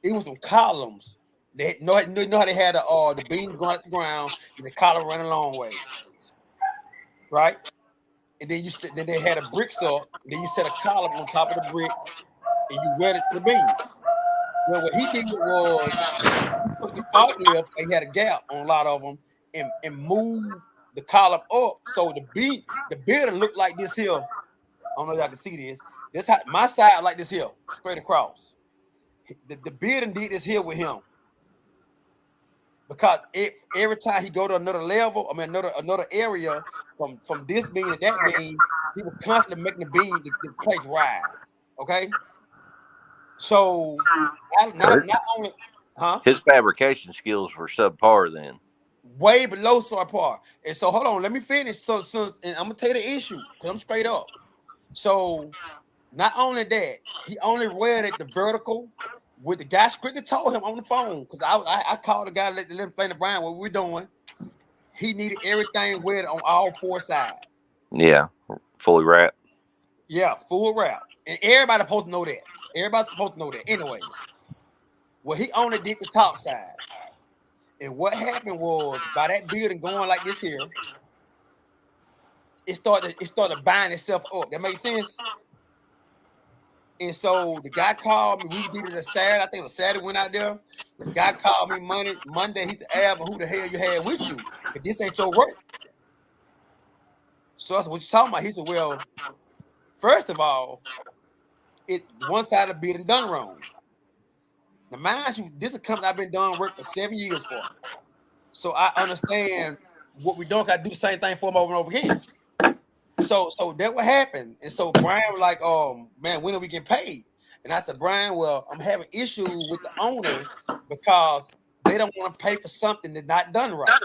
it was some columns. They know how they had the beams going at the ground and the column running long ways, right? And then then they had a bricks up. Then you set a column on top of the brick, and you weld it to the beam. Well, what he did was he took the fault lift, and he had a gap on a lot of them, and moved the column up so the building looked like this here. I don't know if y'all can see this. This how my side like this here, straight across. The building did this here with him. Because every time he go to another level, another area from this beam to that beam, he was constantly making the place rise. Okay, so not only, his fabrication skills were subpar then. Way below subpar. And so hold on, let me finish. So and I'm gonna tell you the issue because I'm straight up. So not only that, he only welded the vertical. With the guy strictly told him on the phone, because I called the guy, let him explain to Brian what we're doing. He needed everything welded on all 4 sides. Yeah, fully wrapped. Yeah, full wrap. And everybody's supposed to know that. Everybody's supposed to know that. Anyways, well, he only did the top side. And what happened was, by that building going like this here, it started buying itself up. That makes sense? And so the guy called me. We did it a Saturday. I think a Saturday went out there. The guy called me Monday. He said, Alvin, who the hell you had with you? But this ain't your work. So I said, what you talking about? He said, well, first of all, one side of the building done wrong. Now, mind you, this is a company I've been doing work for 7 years for. So I understand what we don't got to do the same thing for them over and over again. So that what happened. And so Brian was like, man, when are we getting paid? And I said, Brian, well, I'm having issues with the owner because they don't want to pay for something that's not done right.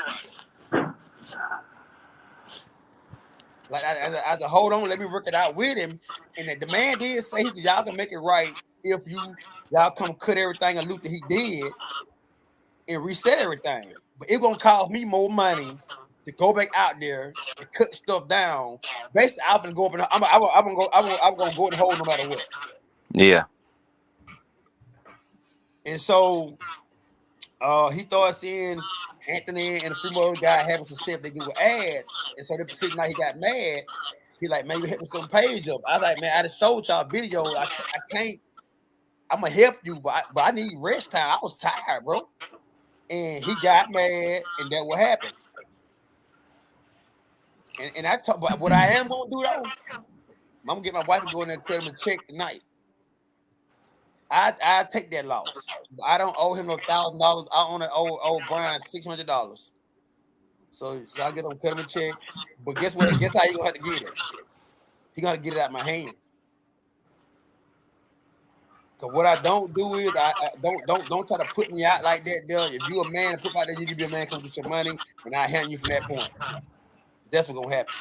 Like I said, hold on, let me work it out with him. And the man did say y'all can make it right if y'all come cut everything and loot that he did and reset everything. But it's gonna cost me more money to go back out there and cut stuff down. Basically, I'm gonna go up and I'm gonna go in the hole no matter what. Yeah. And so he started seeing Anthony and a few more guys having some stuff they do with ads. And so that particular night he got mad. He like, man, you hit me some page up. I was like, man, I just showed y'all video. I can't. I'm gonna help you, but I need rest time. I was tired, bro. And he got mad, and that what happened. And I talk about what I am gonna do though. I'm gonna get my wife to go in there and cut him a check tonight. I take that loss. I don't owe him no $1,000. I only owe Brian $600. So I'll get him cut him a check. But guess what? Guess how he gonna have to get it? He gonna get it out of my hand. Cause what I don't do is I don't try to put me out like that, there. If you a man and put me out there, you need to be a man. Come get your money, and I hand you from that point. That's what's gonna happen.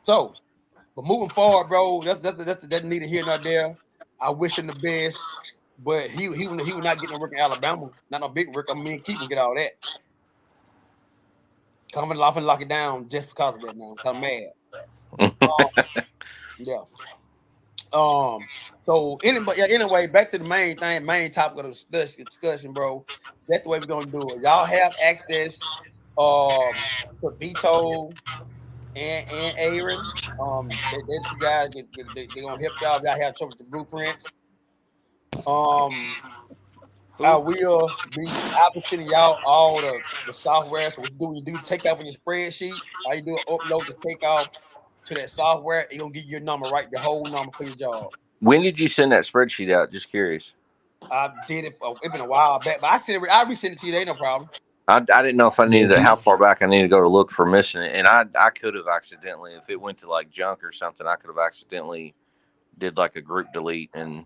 So, but moving forward, bro, that's neither here nor there. I wish him the best, but he was not getting a work in Alabama, not no big work. I mean, keep him get all that. Coming off and lock it down just because of that. Now I'm mad. Yeah. So anyway, back to the main topic of the discussion, bro. That's the way we're gonna do it. Y'all have access to Vito and Aaron. They two guys they gonna help y'all. Y'all have trouble with the blueprints. I will be sending y'all all the software. So what you do take off on your spreadsheet. All you do is upload the takeoff to that software. It's gonna give you your number, right? The whole number for your job. When did you send that spreadsheet out? Just curious. I did it. It's been a while back, but I resend it to you. There ain't no problem. I didn't know if I needed how far back I needed to go to look for missing it, and I could have accidentally, if it went to like junk or something, I could have accidentally did like a group delete and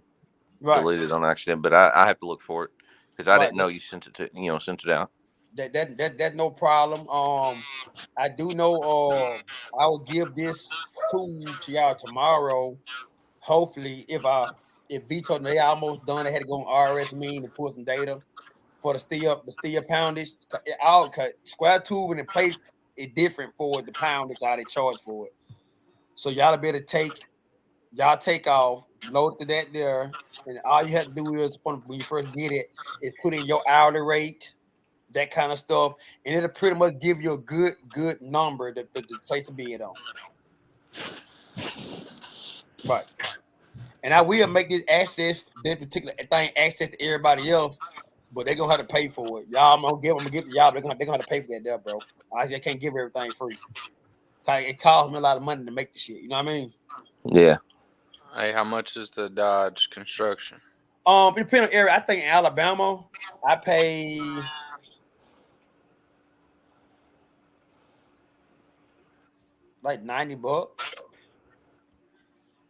deleted on accident. But I have to look for it because I didn't know you sent it out. That's no problem. I do know. I will give this tool to y'all tomorrow. Hopefully, if Vito they almost done, they had to go on RS mean and pull some data for the steel poundage. I'll cut square tube and the plate is different for the poundage how they charge for it. So y'all be able to take off, load to that there, and all you have to do is when you first get it, is put in your hourly rate, that kind of stuff, and it'll pretty much give you a good number to place a bid on. Right. And I will make this particular thing access to everybody else, but they're gonna have to pay for it. Y'all, I'm gonna give y'all. They're gonna have to pay for that there, bro. I can't give everything free. It costs me a lot of money to make the shit. You know what I mean? Yeah. Hey, how much is the Dodge construction? It depends on area. I think in Alabama, I pay like $90.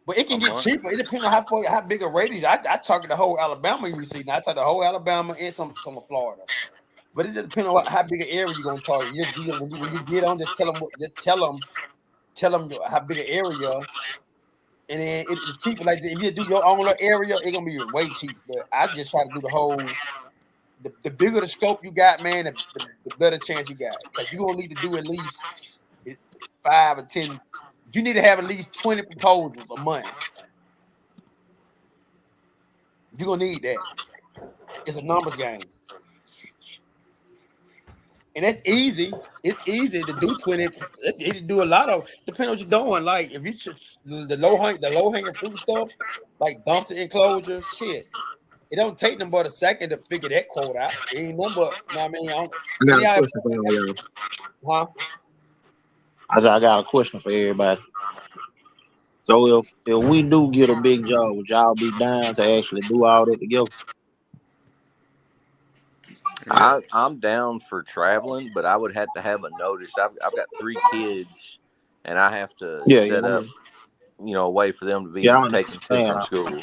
But it can get cheaper. It depends on how big a radius. I target the whole Alabama. You see, now I target the whole Alabama and some of Florida. But it just depends on how big an area you're gonna target. When you get on, just tell them how big an area, and then it's cheaper. Like if you do your own little area, it's gonna be way cheap. But I just try to do the whole. The bigger the scope you got, man, the better chance you got. Because you're gonna need to do at least 5 or 10. You need to have at least 20 proposals a month. You're gonna need that. It's a numbers game. And that's easy. It's easy to do 20. You do a lot of depending on what you're doing. Like if you the low hanging fruit stuff, like dumpster enclosures, shit. It don't take them but a second to figure that quote out. It ain't number. You know what I mean? I got a question for y'all. Huh? I got a question for everybody. So if we do get a big job, would y'all be down to actually do all that together? I'm down for traveling, but I would have to have a notice. I've got 3 kids, and I have to set up, a way for them to be taken to from school.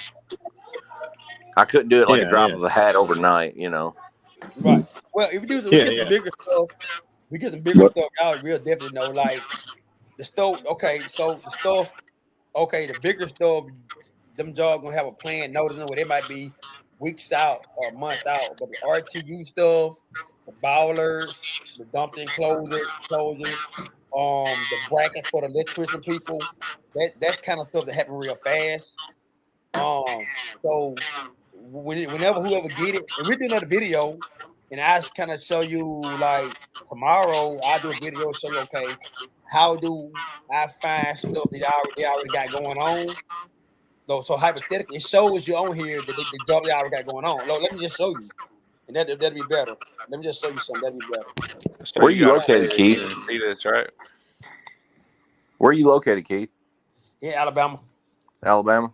I couldn't do it like a drop of a hat overnight, Right. Well, if we do some bigger stuff, we get some bigger stuff. Y'all real definitely know, like the stove. Okay, so the stuff. Okay, the bigger stuff. Them jobs gonna have a plan. Noticing where they might be weeks out or a month out, but the RTU stuff, the bowlers, the dumped enclosure, the brackets for the electrician people. That's kind of stuff that happen real fast. So whenever whoever get it, and we do another video, and I kind of show you like tomorrow. I do a video show you okay, how do I find stuff that they already got going on. So hypothetically, it shows you on here that the job they already got going on. Let me just show you, and that'll be better. Let me just show you something. That'll be better. So where are you located, Keith? See this, right? Where are you located, Keith? In Alabama. Alabama?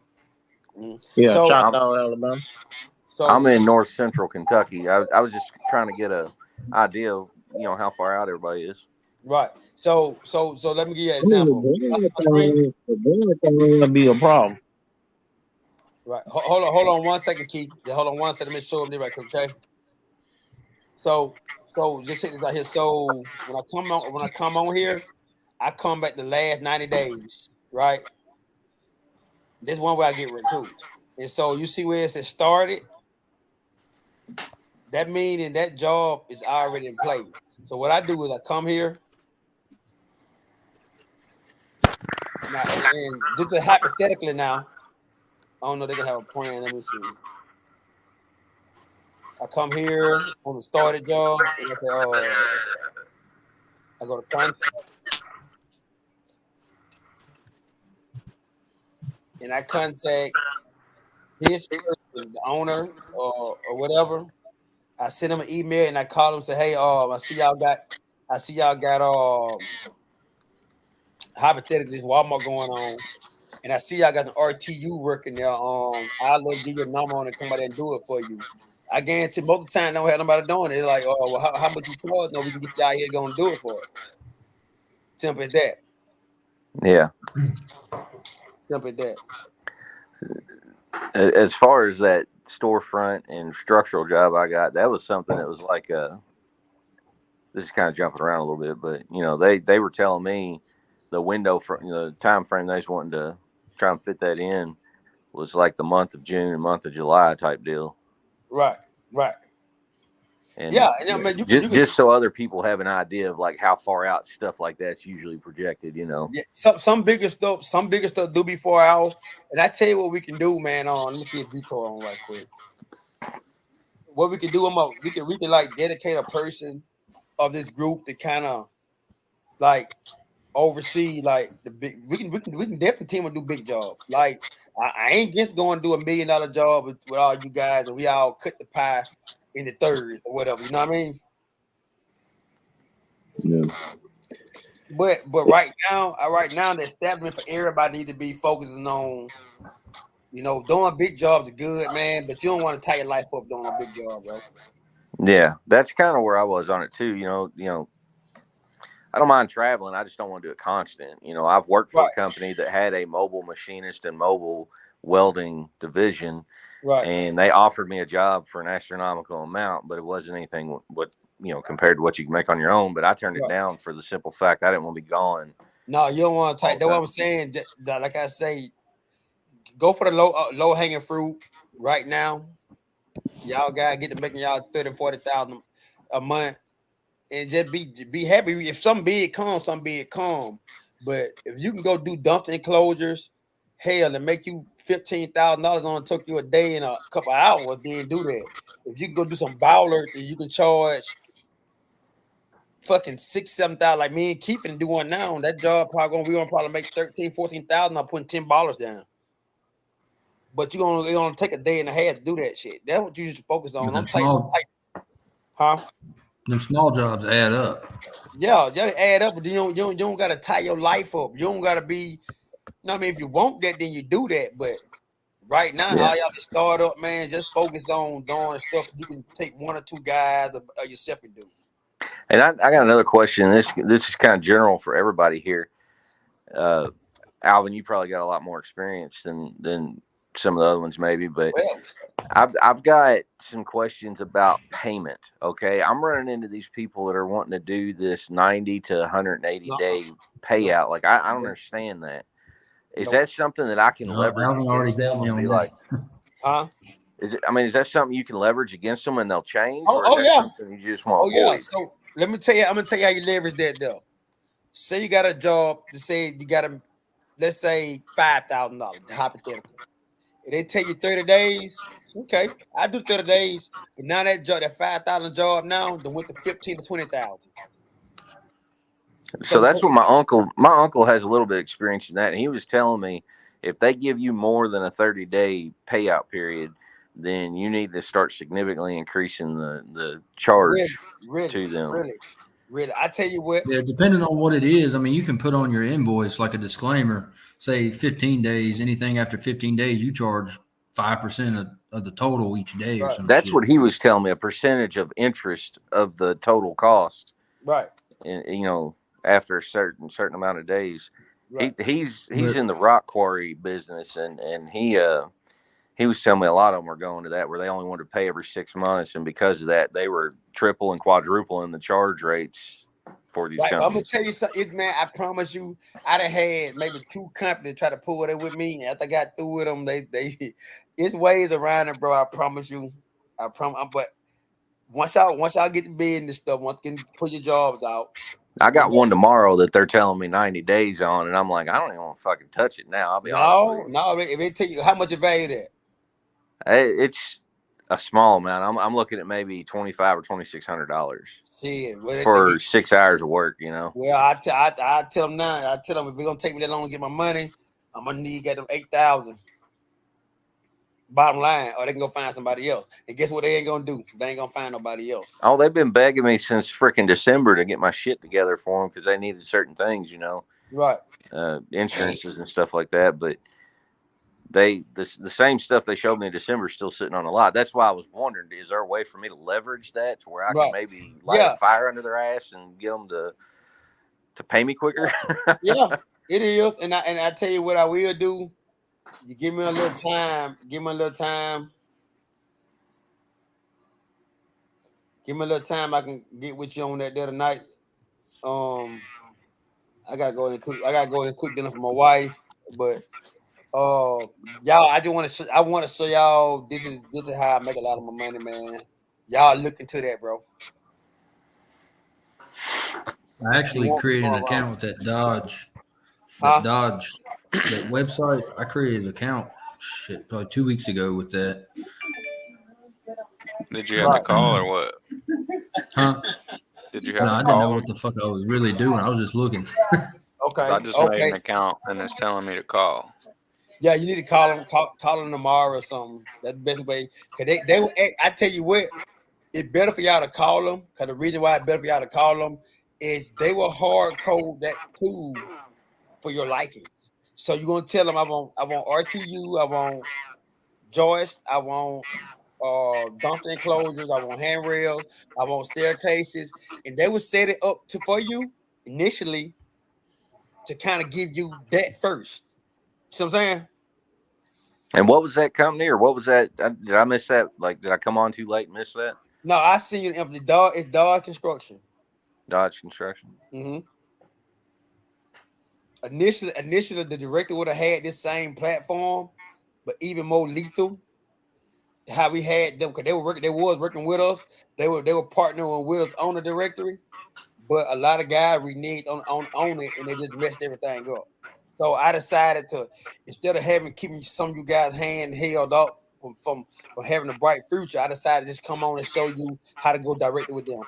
Mm-hmm. Yeah, Choctaw, Alabama. So I'm in north central Kentucky. I was just trying to get an idea of how far out everybody is. Right. So let me give you an example. The drive thing would be a problem. Right. Hold on 1 second, Keith. Yeah, hold on 1 second. Let me show them this right quick, okay? So just check this out here. So when I come on here, I come back the last 90 days, right? This one way I get rid too. And so you see where it says started, that meaning that job is already in place. So what I do is I come here. Now, and just hypothetically now, I don't know, they can have a plan. Let me see. I come here on the started job, and I say, I go to contact, and I contact this person, the owner or whatever. I send them an email and I call them and say, hey, I see y'all got hypothetically this Walmart going on, and I see y'all got an RTU working there. I'll let give your number on and come out there and do it for you. I guarantee most of the time they don't have nobody doing it. They're like, oh, well, how much you charge? No, we can get you out here going to do it for us. Simple as that. Yeah. Simple as that. As far as that storefront and structural job I got, that was something that was like this is kind of jumping around a little bit, but they were telling me the window for the time frame they was wanting to try and fit that in was like the month of June and month of July type deal. Right. And yeah, and I mean, you just so other people have an idea of like how far out stuff like that's usually projected, Yeah, some bigger stuff do be 4 hours. And I tell you what we can do, man. Let me see if Vitor on right quick. What we can do, we can like dedicate a person of this group to kind of like oversee like the big. We can definitely team and do big jobs. Like I ain't just going to do $1 million job with all you guys, and we all cut the pie in the thirds or whatever. You know what I mean? Yeah. But right now, the establishment for everybody need to be focusing on, doing big jobs are good, man. But you don't want to tie your life up doing a big job, bro. Yeah, that's kind of where I was on it too. I don't mind traveling. I just don't want to do it constant. I've worked for a company that had a mobile machinist and mobile welding division, right? And they offered me a job for an astronomical amount, but it wasn't anything compared to what you can make on your own. But I turned it down for the simple fact I didn't want to be gone. No, you don't want to take. That's what I'm saying. Like I say, go for the low hanging fruit right now. Y'all gotta get to making y'all 30,000-40,000 a month, and just be happy. If some big come, some big come. But if you can go do dumpster enclosures, hell, and make you $15,000 on took you a day and a couple hours, then do that. If you can go do some bowlers and you can charge fucking $6,000-$7,000, like me and Keith and do one now, that job we gonna probably make $13,000-$14,000. I'm putting $10 down. But you're gonna take a day and a half to do that shit. That's what you just focus on. Them small jobs add up. Yeah, they add up, but you don't gotta tie your life up. You don't gotta be, I mean, if you want that, then you do that. But right now, all y'all just start up, man. Just focus on doing stuff you can take 1 or 2 guys or yourself and do. And I got another question. This is kind of general for everybody here. Alvin, you probably got a lot more experience than some of the other ones, maybe, but I've got some questions about payment. Okay, I'm running into these people that are wanting to do this 90 to 180 day payout. Like I don't understand that. Is that something that I can leverage against them and be like, huh? Is that something you can leverage against them and they'll change? Oh yeah. Something you just want to avoid? So let me tell you. I'm gonna tell you how you leverage that though. Say you got a job to say you got to, let's say $5,000 hypothetically. If they tell you 30 days, okay, I do 30 days. But now that job, that 5,000 job now, then went to 15 to 20,000. So that's what my uncle has a little bit of experience in that, and he was telling me if they give you more than a 30-day payout period, then you need to start significantly increasing the charge to them. Really, I tell you what. Yeah, depending on what it is, I mean, you can put on your invoice like a disclaimer, say 15 days. Anything after 15 days, you charge 5% of the total each day or something. That's what he was telling me, a percentage of interest of the total cost. Right. And after a certain amount of days. Right. He's in the rock quarry business, and he was telling me a lot of them were going to that where they only wanted to pay every 6 months, and because of that, they were triple and quadrupling the charge rates for these Right, but I'm gonna companies. tell you something, man. I promise you, I done had maybe 2 companies try to pull it with me. After I got through with them, they it's ways around it, bro. I promise you. I promise. But once y'all get to bid and stuff, once you can put your jobs out. I got one tomorrow that they're telling me 90 days on, and I'm like, I don't even want to fucking touch it now. I'll be honest with No. If they tell you how much you value that, it's a small amount. I'm looking at maybe $2,500 or $2,600 shit. for 6 hours of work. Well, I tell them now. I tell them if it's gonna take me that long to get my money, I'm gonna need to get them 8,000. Bottom line, or they can go find somebody else. And guess what? They ain't gonna do. They ain't gonna find nobody else. Oh, they've been begging me since freaking December to get my shit together for them because they needed certain things, Right. Insurances and stuff like that. But the same stuff they showed me in December is still sitting on a lot. That's why I was wondering, is there a way for me to leverage that to where I can maybe light a fire under their ass and get them to pay me quicker? Yeah, it is. And I tell you what I will do. You give me a little time. Give me a little time. Give me a little time. I can get with you on that the other night. I gotta go and cook. I gotta go and cook dinner for my wife. But y'all, I want to show y'all this is how I make a lot of my money, man. Y'all look into that, bro. I actually created an account with that Dodge. That website. I created an account probably 2 weeks ago with that. Did you have to call or what? Huh? Did you have to I didn't know what the fuck I was really doing. I was just looking. Okay. I just made an account and it's telling me to call. Yeah, you need to call them. Call them tomorrow or something. That's the best way. Cause they. I tell you what, it's better for y'all to call them. Cause the reason why it's better for y'all to call them is they will hard code that tool for your likings. So you're gonna tell them I want RTU, I want joist, I want dumpster enclosures, I want handrails, I want staircases, and they will set it up for you initially to kind of give you that first. See what I'm saying? And what was that company, or what was that? Did I miss that? Like, did I come on too late and miss that? No, I see you. It's Dodge Construction. Dodge Construction. Mm-hmm. Initially, the director would have had this same platform, but even more lethal. How we had them because they was working with us. They were partnering with us on the directory, but a lot of guys reneged on it and they just messed everything up. So I decided to, instead of keeping some of you guys' hand held up from having a bright future, I decided to just come on and show you how to go directly with them.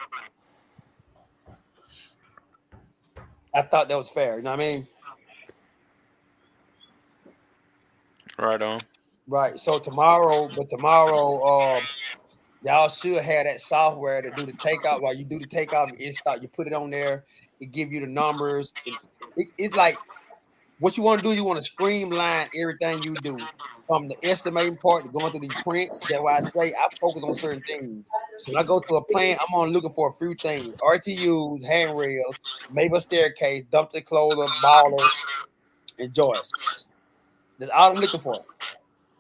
I thought that was fair. You know what I mean? Right on. Right. So tomorrow, y'all should have that software to do the takeout. While you do the takeout, you install, you put it on there, it give you the numbers. It's like what you want to do, you want to streamline everything you do from the estimating part to going through the prints. That's why I say I focus on certain things. So when I go to a plan, I'm on looking for a few things: RTUs, handrails, maybe a staircase, dumpster closer, baller, and joists. That's all I'm looking for.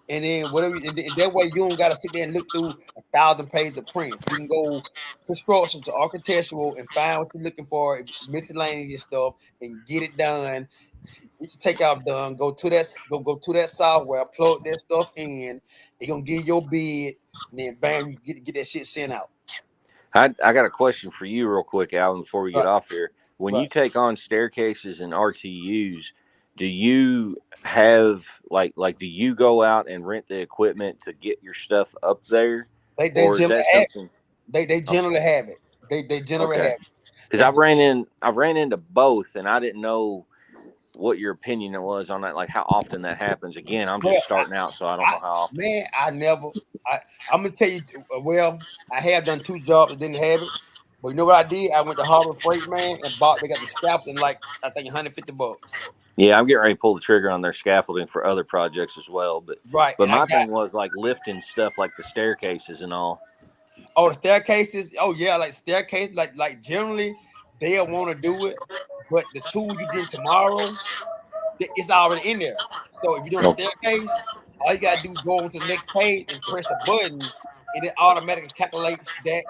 And then whatever, and that way you don't gotta sit there and look through 1,000 pages of prints. You can go construction to architectural and find what you're looking for, miscellaneous stuff, and get it done. Get your takeout done. Go to that software, plug that stuff in. It's gonna give your bid, and then bam, you get that shit sent out. I got a question for you, real quick, Alan, before we get off here. When you take on staircases and RTUs, do you have like do you go out and rent the equipment to get your stuff up there? They generally have it. They generally have it. They generally have it. Because I've ran into both, and I didn't know what your opinion was on that, like how often that happens. Again, I'm just starting out, so I don't know how often. Man, I'm gonna tell you. Well, I have done 2 jobs that didn't have it, but you know what I did? I went to Harbor Freight, man, and they got the scaffolding like I think $150. Yeah, I'm getting ready to pull the trigger on their scaffolding for other projects as well. But my thing was like lifting stuff like the staircases and all. Oh, the staircases. Oh yeah, like staircase. Like generally they'll want to do it, but the tool you get tomorrow, it's already in there. So if you're doing a staircase, All you gotta do is go on to the next page and press a button, and it automatically calculates that.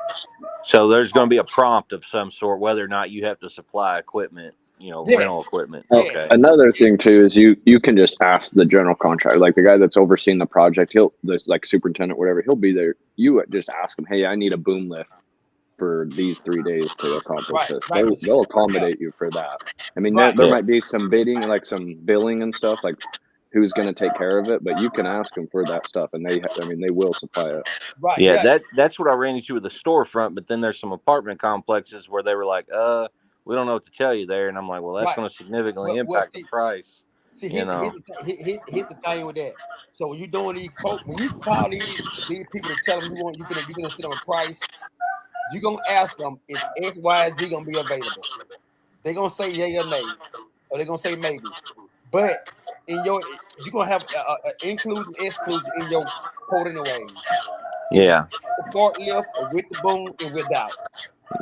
So there's going to be a prompt of some sort, whether or not you have to supply equipment, rental Yes, equipment. yes, Okay. Another thing too is you can just ask the general contractor, like the guy that's overseeing the project. This like superintendent, whatever. He'll be there. You just ask him, hey, I need a boom lift for these 3 days to accomplish right, this. right. But see, They'll yeah, accommodate you for that. I mean, right, there Yeah. might be some bidding, like some billing and stuff, like who's going to take care of it, but you can ask them for that stuff, and they will supply it. right, Yeah, yeah, that's what I ran into with the storefront, but then there's some apartment complexes where they were like, we don't know what to tell you there. And I'm like, well, that's right. going to significantly Well, impact the price, see, you know. hit the thing with that. So when you doing these quote, when you call these people to tell them you gonna sit on a price, you gonna ask them is XYZ gonna be available. They gonna say yay or nay, or they gonna say maybe. But in your you're gonna have inclusion exclusion in your quote anyway. It's Yeah. the forklift or with the boom and without.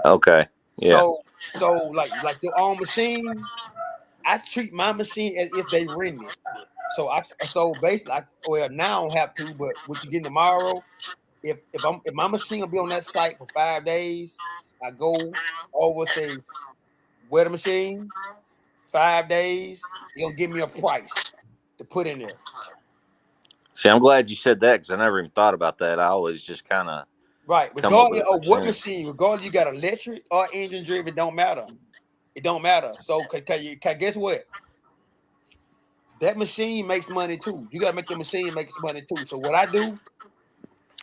Okay. Yeah. So like your own machine, I treat my machine as if they rent it. So basically, well now I don't have to, but what you get tomorrow, if my machine will be on that site for 5 days, I go over say wear the machine 5 days. You'll give me a price to put in there. See, I'm glad you said that because I never even thought about that. I always just kind of Right, come up with regardless a of what percentage. machine, regardless you got electric or engine driven, it don't matter. It don't matter. So guess what? That machine makes money too. You gotta make your machine make money too. So what I do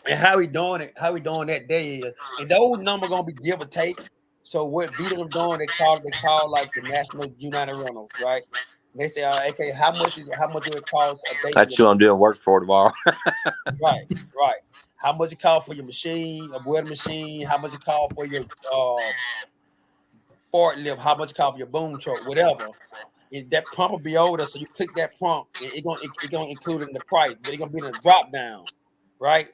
and how we doing it, how we doing that day is, and those numbers gonna be give or take. So what Vito them doing, they call like the National United Rentals, right? And they say, okay, how much do it cost a day for That's your who I'm doing work for tomorrow. right, right? How much it cost for your machine, a welding machine? How much it cost for your forklift? How much it cost for your boom truck? Whatever. And that prompt will be over there, so you click that prompt, and it gonna include it in the price, but it's gonna be in a drop down, right?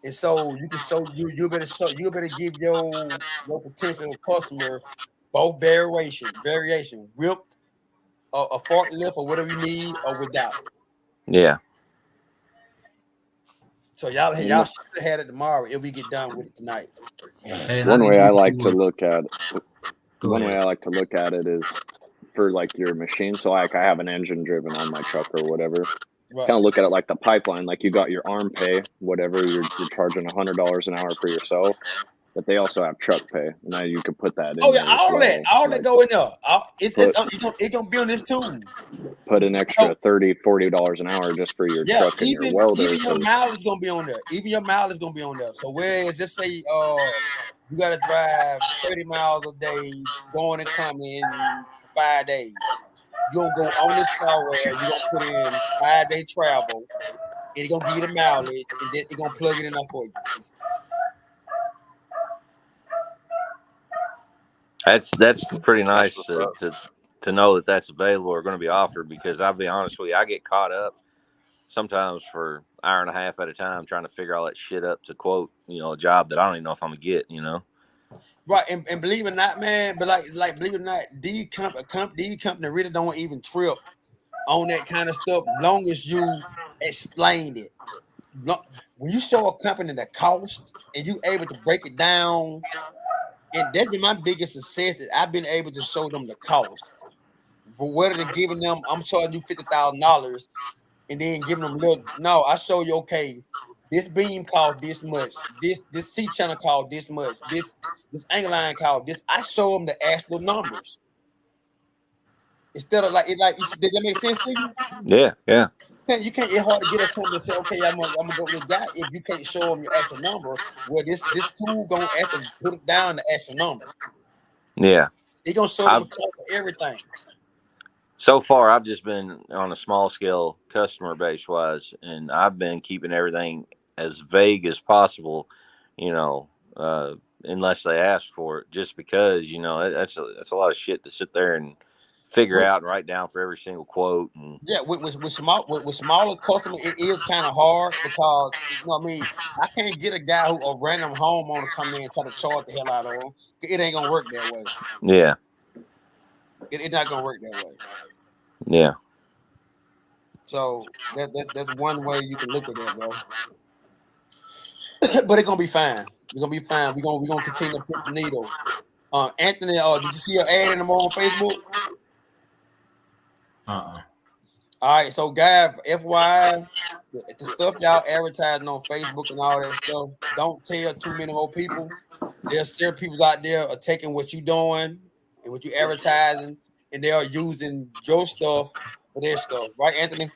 And so you can show you better give your potential customer both variation, whipped, a forklift or whatever you need, or without. Yeah. So y'all And should have had it tomorrow if we get done with it tonight. Hey, and I one didn't way I get like to your. look at Go one way ahead. I like to look at it is for like your machine. So like I have an engine driven on my truck or whatever. Right. Kind of look at it like the pipeline. Like you got your arm pay, whatever you're charging $100 an hour for yourself, but they also have truck pay. Now you could put that Oh in yeah, there as well. all that Like go in there. put It gonna be on this too. put an So extra $30-$40 an hour just for your yeah, truck and your welder even your because mileage gonna be on there. Even your mileage gonna be on there. So whereas just say you gotta drive 30 miles a day going and coming 5 days. You're gonna go on this software, you're gonna put in 5 day travel, and it's gonna give you the mileage, and then it's gonna plug it in there for you. That's pretty That's nice what's up. to know that that's available or going to be offered because I'll be honest with you, I get caught up sometimes for an hour and a half at a time trying to figure all that shit up to quote, a job that I don't even know if I'm gonna get. Right, and believe it or not, man, but like believe it or not, these company really don't even trip on that kind of stuff, long as you explain it. When you show a company the cost and you able to break it down, and that's been my biggest success that I've been able to show them the cost. For whether than giving them, I'm charging you $50,000, and then giving them little. No, I show you okay. This beam cost this much. This C channel cost this much. This angle line cost this. I show them the actual numbers instead of like it. Like, did that make sense to you? Yeah, yeah, You can't. It's hard to get a company to say, okay, I'm gonna go with this guy if you can't show them your actual number. Where this tool gonna have to put it down the actual number. yeah. They gonna show them I've a cost for everything. So far I've just been on a small scale customer base wise, and I've been keeping everything as vague as possible, you know, unless they ask for it, just because that's a lot of shit to sit there and figure With out and write down for every single quote. And yeah, with smaller customers, it is kind of hard because you know what I mean. I can't get a guy who a random homeowner come in and try to charge the hell out of them. It ain't gonna work that way. yeah, It's not gonna work that way. yeah. So that's one way you can look at that, bro. But it's gonna be fine. We're gonna be fine. We're gonna continue to put the needle. Anthony, did you see your ad in the morning on Facebook? Uh-uh. All right, so guys, FYI, the stuff y'all advertising on Facebook and all that stuff, don't tell too many more people. There's still people out there are taking what you're doing and what you advertising, and they are using your stuff for their stuff, right, Anthony?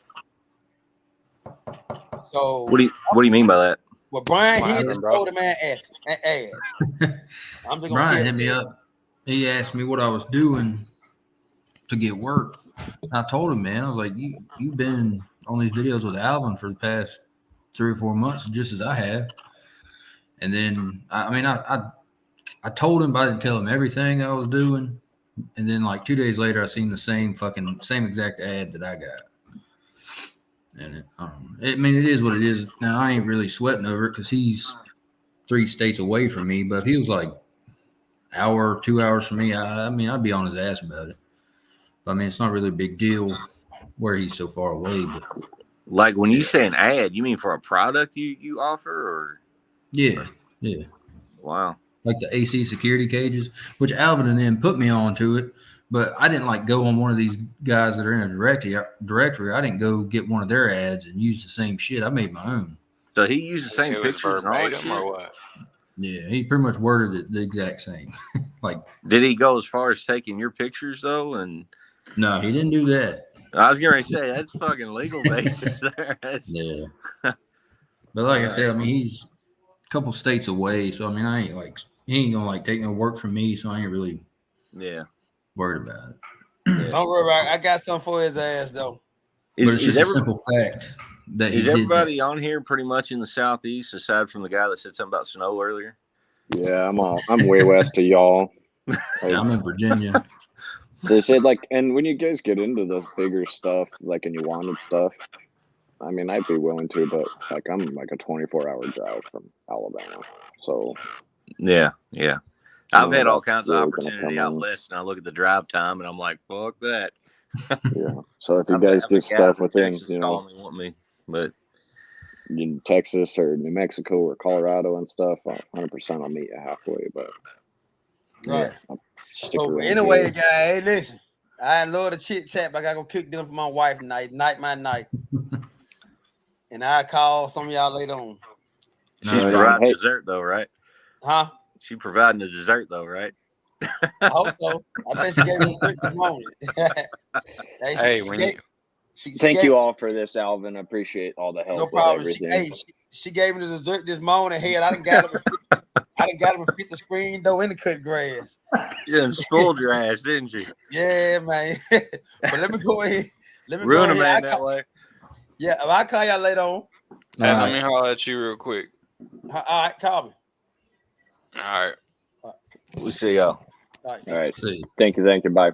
So What do you mean by that? well, Brian, What he happened, just bro? told the man ad. I'm just gonna Brian tell hit me you. up. He asked me what I was doing to get work. I told him, man, I was like, you've been on these videos with Alvin for the past 3 or 4 months, just as I have. And then I told him, but I didn't tell him everything I was doing. And then like 2 days later, I seen the same exact ad that I got. And it is what it is. Now I ain't really sweating over it because he's 3 states away from me. But if he was like hour, 2 hours from me, I'd be on his ass about it. But, I mean, it's not really a big deal where he's so far away. But Like when you say an ad, you mean for a product you offer, or? yeah. Wow. Like the AC security cages, which Alvin and them put me on to it. But I didn't like go on one of these guys that are in a directory. I didn't go get one of their ads and use the same shit. I made my own. So he used the same It was pictures and all that verbatim shit? or what? Yeah, he pretty much worded it the exact same. Like, Did he go as far as taking your pictures though? And no, he didn't do that. I was gonna say that's fucking legal basis there. Yeah. But like I said, I mean, he's a couple states away, so I mean, he ain't gonna like take no work from me, so I ain't really worried about it. Yeah. Don't worry about it. I got something for his ass though. But it's just a simple fact that he is did everybody on here pretty much in the southeast, aside from the guy that said something about snow earlier? Yeah, I'm way west of y'all. that. Yeah, I'm in Virginia. So they said and when you guys get into this bigger stuff, like, and you wanted stuff, I mean, I'd be willing to, but like I'm like a 24-hour drive from Alabama, so yeah. I've had all that's kinds of really opportunity out west, and I look at the drive time, and I'm like, fuck that. Yeah. So if you guys get stuff within, call me, want me, but in Texas or New Mexico or Colorado and stuff, 100% I'll meet you halfway. But Right. stick So around anyway, here. guys, hey, listen. I love the chit chat, but I gotta go cook dinner for my wife tonight. Night. And I call some of y'all later on. She's providing dessert though, right? Huh? She providing the dessert though, right? I hope so. I think she gave me a this morning. Thank you all for this, Alvin. I appreciate all the help. No problem. With everything. She gave me the dessert this morning. Hell, I done got him to fit the screen though in the cut grass. You done spoiled your ass, didn't you? Yeah, man. But let me go ahead. Ruin a man that way. Yeah, I'll call y'all later on. Hey, let me holler at you real quick. All right, call me. All right. We'll see y'all. All right. Thank you. Bye.